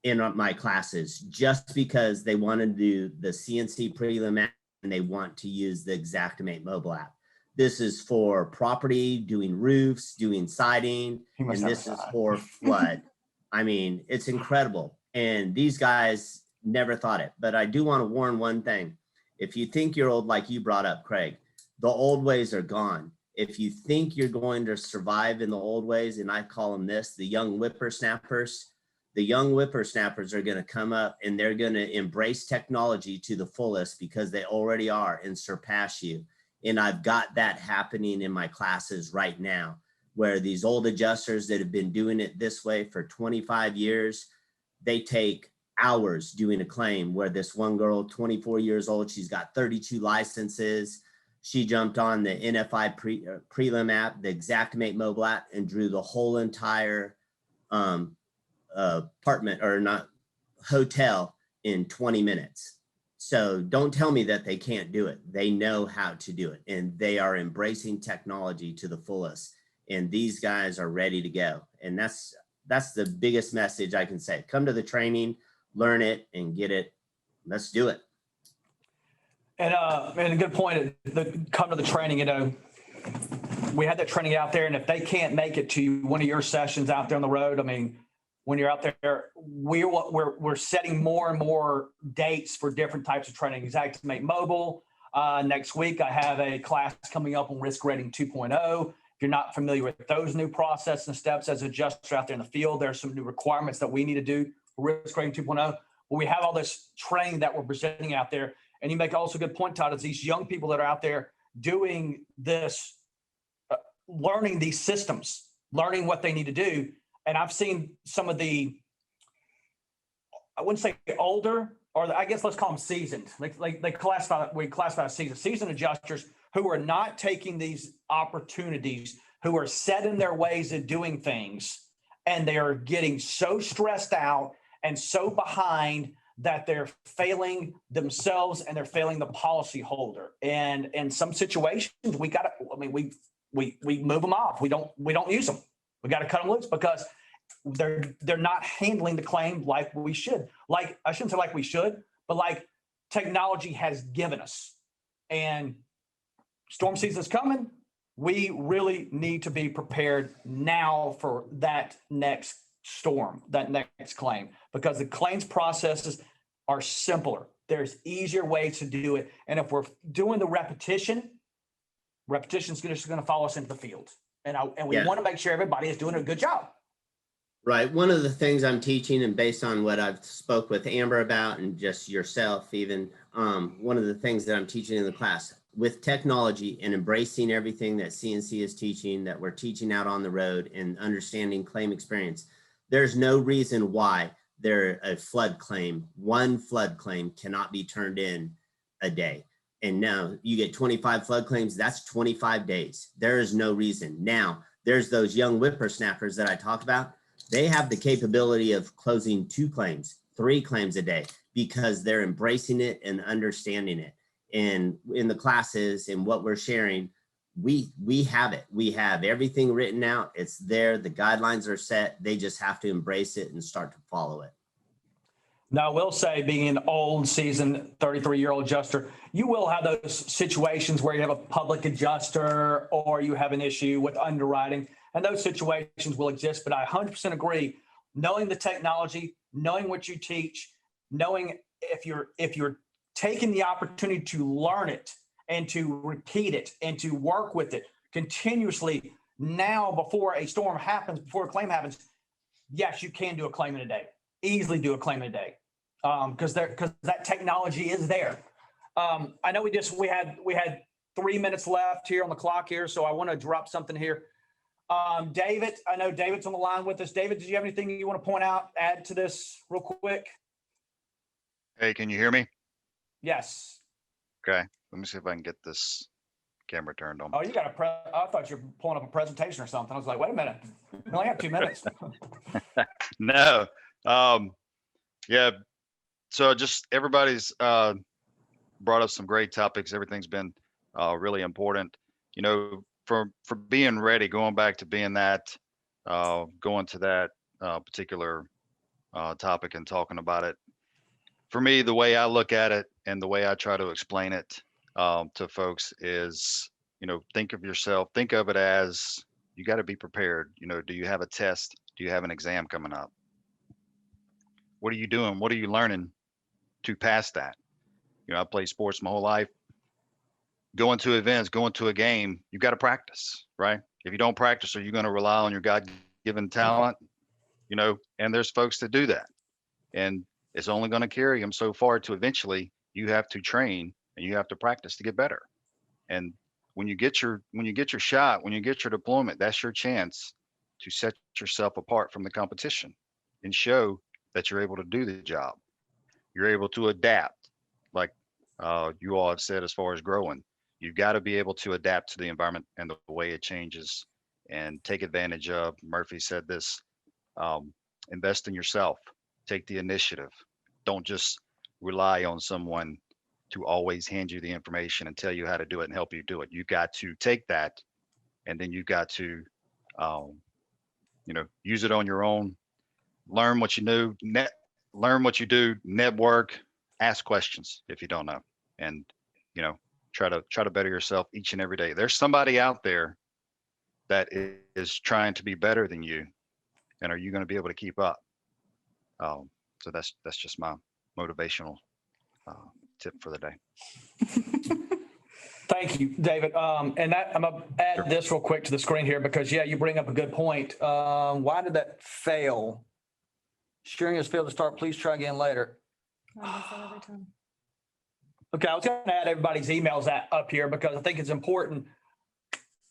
in my classes just because they want to do the CNC prelim app and they want to use the Xactimate mobile app. This is for property, doing roofs, doing siding, and this is for flood. I mean, it's incredible. And these guys never thought it. But I do want to warn one thing. If you think you're old, like you brought up, Craig, the old ways are gone. If you think you're going to survive in the old ways, and I call them this, the young whippersnappers are going to come up and they're going to embrace technology to the fullest, because they already are, and surpass you. And I've got that happening in my classes right now, where these old adjusters that have been doing it this way for 25 years, they take hours doing a claim. Where this one girl, 24 years old, she's got 32 licenses. She jumped on the NFI prelim app, the Xactimate mobile app, and drew the whole entire apartment or not hotel in 20 minutes. So don't tell me that they can't do it. They know how to do it, and they are embracing technology to the fullest. And these guys are ready to go. And that's the biggest message I can say. Come to the training, learn it, and get it. Let's do it.
And a good point, come to the training, we had that training out there, and if they can't make it to one of your sessions out there on the road, I mean, when you're out there, we're setting more and more dates for different types of training. Xactimate Mobile. Next week, I have a class coming up on Risk Rating 2.0. If you're not familiar with those new process and steps as adjuster out there in the field, there's some new requirements that we need to do for Risk Rating 2.0. But we have all this training that we're presenting out there. And you make also a good point, Todd, is these young people that are out there doing this, learning these systems, learning what they need to do. And I've seen some of the, I wouldn't say older, or I guess let's call them seasoned. We classify as seasoned adjusters who are not taking these opportunities, who are set in their ways of doing things, and they are getting so stressed out and so behind that they're failing themselves and they're failing the policy holder. And in some situations, we move them off. We don't use them. We got to cut them loose because they're not handling the claim like we should. Like, I shouldn't say like we should, but like technology has given us. And storm season's coming. We really need to be prepared now for that next storm, that next claim, because the claims processes are simpler. There's easier ways to do it. And if we're doing the repetition is just going to follow us into the field. And we want to make sure everybody is doing a good job.
Right. One of the things I'm teaching, and based on what I've spoke with Amber about and just yourself, even one of the things that I'm teaching in the class with technology and embracing everything that CNC is teaching, that we're teaching out on the road, and understanding claim experience. There's no reason why a flood claim, one flood claim cannot be turned in a day. And now you get 25 flood claims, that's 25 days. There is no reason. Now, there's those young whippersnappers that I talked about. They have the capability of closing 2 claims, 3 claims a day, because they're embracing it and understanding it. And in the classes and what we're sharing, we have it. We have everything written out. It's there. The guidelines are set. They just have to embrace it and start to follow it.
Now, I will say, being an old, seasoned 33-year-old adjuster, you will have those situations where you have a public adjuster or you have an issue with underwriting, and those situations will exist. But I 100% agree, knowing the technology, knowing what you teach, knowing if you're taking the opportunity to learn it and to repeat it and to work with it continuously now before a storm happens, before a claim happens, yes, you can do a claim in a day, easily do a claim in a day. Because that technology is there. I know we had 3 minutes left here on the clock here, so I want to drop something here. David, I know David's on the line with us. David, did you have anything you want to point out, add to this real quick?
Hey, can you hear me?
Yes.
Okay, let me see if I can get this camera turned on.
Oh, you got I thought you were pulling up a presentation or something. I was like, wait a minute, we only have 2 minutes.
No, yeah. So just everybody's brought up some great topics. Everything's been really important. You know, for being ready, going back to being that, going to that particular topic and talking about it. For me, the way I look at it and the way I try to explain it to folks is, you know, think of it as you got to be prepared. You know, do you have a test? Do you have an exam coming up? What are you doing? What are you learning to pass that? You know, I played sports my whole life. Going to events, going to a game, you got to practice, right? If you don't practice, are you going to rely on your God-given talent? You know, and there's folks that do that, and it's only going to carry them so far to eventually you have to train and you have to practice to get better. And when you get your shot, when you get your deployment, that's your chance to set yourself apart from the competition and show that you're able to do the job. You're able to adapt, like you all have said, as far as growing. You've got to be able to adapt to the environment and the way it changes and take advantage of, Murphy said this, invest in yourself, take the initiative. Don't just rely on someone to always hand you the information and tell you how to do it and help you do it. You got to take that, and then you got to, um, use it on your own. Learn what you knew, learn what you do, network, ask questions if you don't know, and you know, try to better yourself each and every day. There's somebody out there that is trying to be better than you, and are you going to be able to keep up? So that's just my motivational tip for the day.
Thank you, David. And that, I'm gonna add this real quick to the screen here because, yeah, you bring up a good point. Why did that fail? Sharing has failed to start. Please try again later. Okay, I was going to add everybody's emails up here because I think it's important.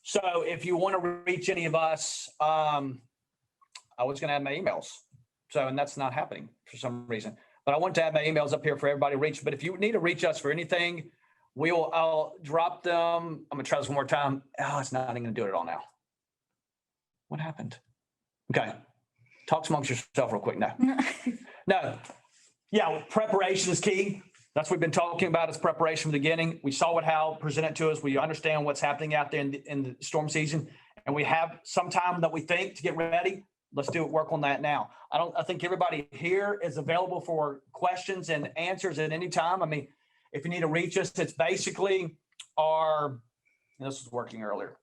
So if you want to reach any of us, I was going to add my emails. So, and that's not happening for some reason. But I want to add my emails up here for everybody to reach. But if you need to reach us for anything, I'll drop them. I'm going to try this one more time. Oh, it's not even going to do it at all now. What happened? Okay. Talk amongst yourself real quick. No. Yeah, preparation is key. That's what we've been talking about is preparation from the beginning. We saw what Hal presented to us. We understand what's happening out there in the storm season. And we have some time that we think to get ready. Let's work on that now. I think everybody here is available for questions and answers at any time. I mean, if you need to reach us, it's basically this was working earlier.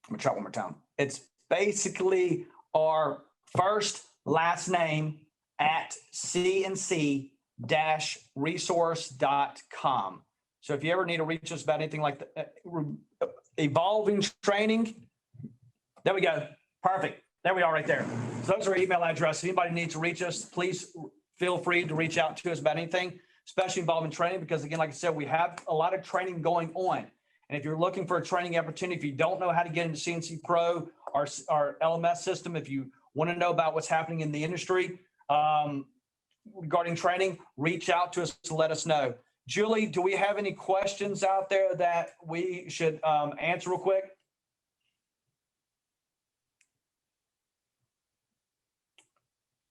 I'm gonna try one more time. It's basically our first last name at cnc-resource.com. So if you ever need to reach us about anything like that, evolving training, there we go. Perfect. There we are right there. So those are our email addresses. If anybody needs to reach us, please feel free to reach out to us about anything, especially involving training, because again, like I said, we have a lot of training going on. And if you're looking for a training opportunity, if you don't know how to get into CNC Pro, our LMS system, if you want to know about what's happening in the industry regarding training, reach out to us to let us know. Julie, do we have any questions out there that we should answer real quick?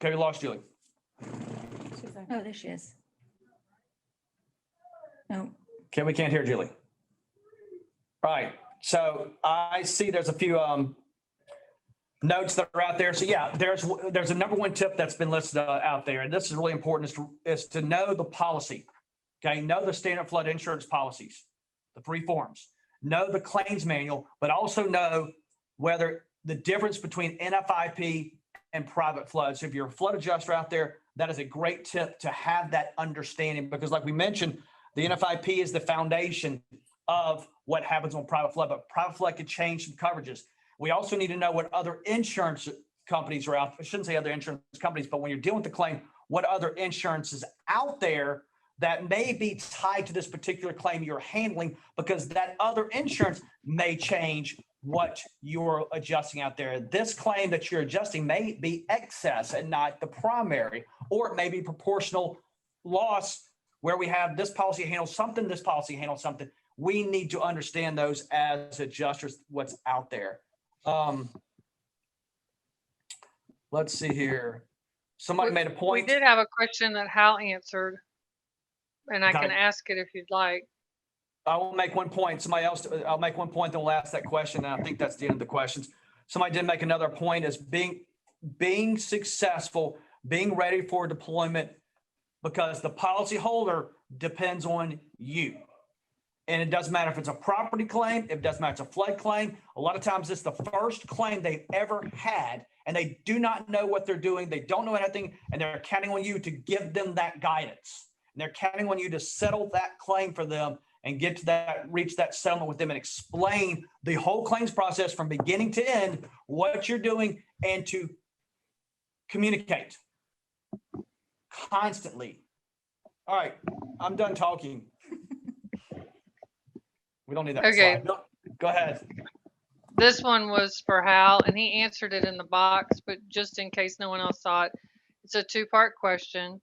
Okay, we lost Julie.
Oh, there she is. No.
Okay, we can't hear Julie. All right, so I see there's a few notes that are out there. So yeah, there's a number one tip that's been listed out there, and this is really important, is to know the policy. Okay, know the standard flood insurance policies, the 3 forms. Know the claims manual, but also know whether the difference between NFIP and private flood. So if you're a flood adjuster out there, that is a great tip to have that understanding, because like we mentioned, the NFIP is the foundation of what happens on private flood, but private flood could change some coverages. We also need to know what other insurance companies are out. I shouldn't say other insurance companies, but when you're dealing with the claim, what other insurance is out there that may be tied to this particular claim you're handling, because that other insurance may change what you're adjusting out there. This claim that you're adjusting may be excess and not the primary, or it may be proportional loss where we have this policy handles something, this policy handles something. We need to understand those as adjusters, what's out there. Let's see here. Somebody made a point.
We did have a question that Hal answered, and I can ask it if you'd like.
I will make one point. I'll make one point, then we'll ask that question. And I think that's the end of the questions. Somebody did make another point, is being successful, being ready for deployment, because the policy holder depends on you. And it doesn't matter if it's a property claim, it doesn't matter if it's a flood claim. A lot of times it's the first claim they've ever had, and they do not know what they're doing. They don't know anything, and they're counting on you to give them that guidance. And they're counting on you to settle that claim for them and reach that settlement with them and explain the whole claims process from beginning to end, what you're doing, and to communicate constantly. All right, I'm done talking. We don't need that.
Okay.
Slide. Go ahead.
This one was for Hal, and he answered it in the box, but just in case no one else saw it, it's a 2-part question.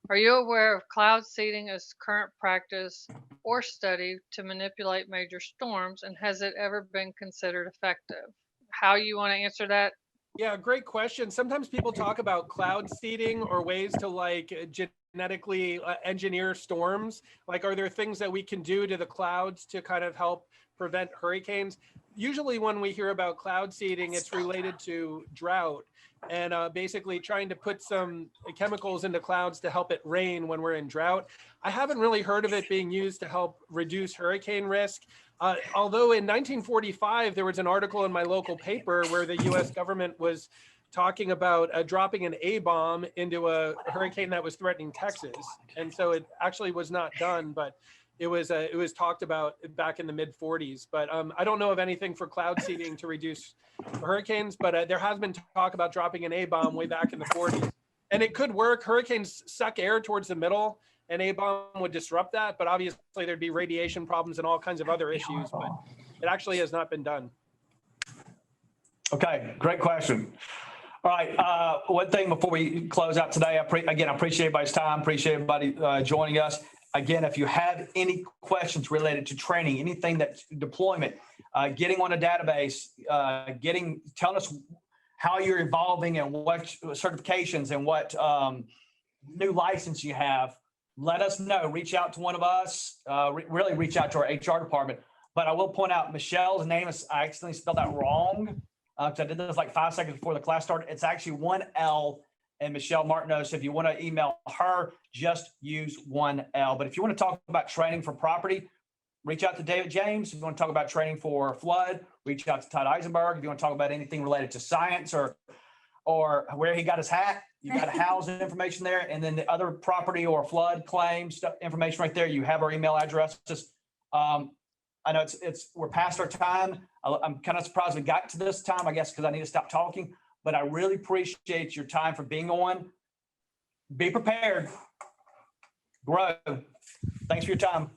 Are you aware of cloud seeding as current practice or study to manipulate major storms, and has it ever been considered effective? How you want to answer that?
Yeah, great question. Sometimes people talk about cloud seeding or ways to like genetically engineer storms. Like, are there things that we can do to the clouds to kind of help prevent hurricanes? Usually when we hear about cloud seeding, it's related to drought and basically trying to put some chemicals into clouds to help it rain when we're in drought. I haven't really heard of it being used to help reduce hurricane risk. Although in 1945, there was an article in my local paper where the US government was talking about dropping an A-bomb into a hurricane that was threatening Texas. And so it actually was not done, but it was talked about back in the mid 40s. But I don't know of anything for cloud seeding to reduce hurricanes, but there has been talk about dropping an A-bomb way back in the 40s. And it could work. Hurricanes suck air towards the middle. An A-bomb would disrupt that, but obviously there'd be radiation problems and all kinds of other issues, but it actually has not been done.
Okay, great question. All right, one thing before we close out today, again, I appreciate everybody's time, appreciate everybody joining us. Again, if you have any questions related to training, anything that's deployment, getting on a database, telling us how you're evolving and what certifications and what new license you have, let us know. Reach out to one of us, really reach out to our HR department. But I will point out Michelle's name I accidentally spelled that wrong because I did this like 5 seconds before the class started. It's actually one L and Michelle Martineau. So if you want to email her, just use one L. But if you want to talk about training for property, reach out to David James. If you want to talk about training for flood, reach out to Todd Eisenberg. If you want to talk about anything related to science or where he got his hat, you got Hal's information there. And then the other property or flood claim stuff, information right there. You have our email addresses. I know we're past our time. I'm kind of surprised we got to this time, I guess, because I need to stop talking, but I really appreciate your time for being on. Be prepared, grow. Thanks for your time.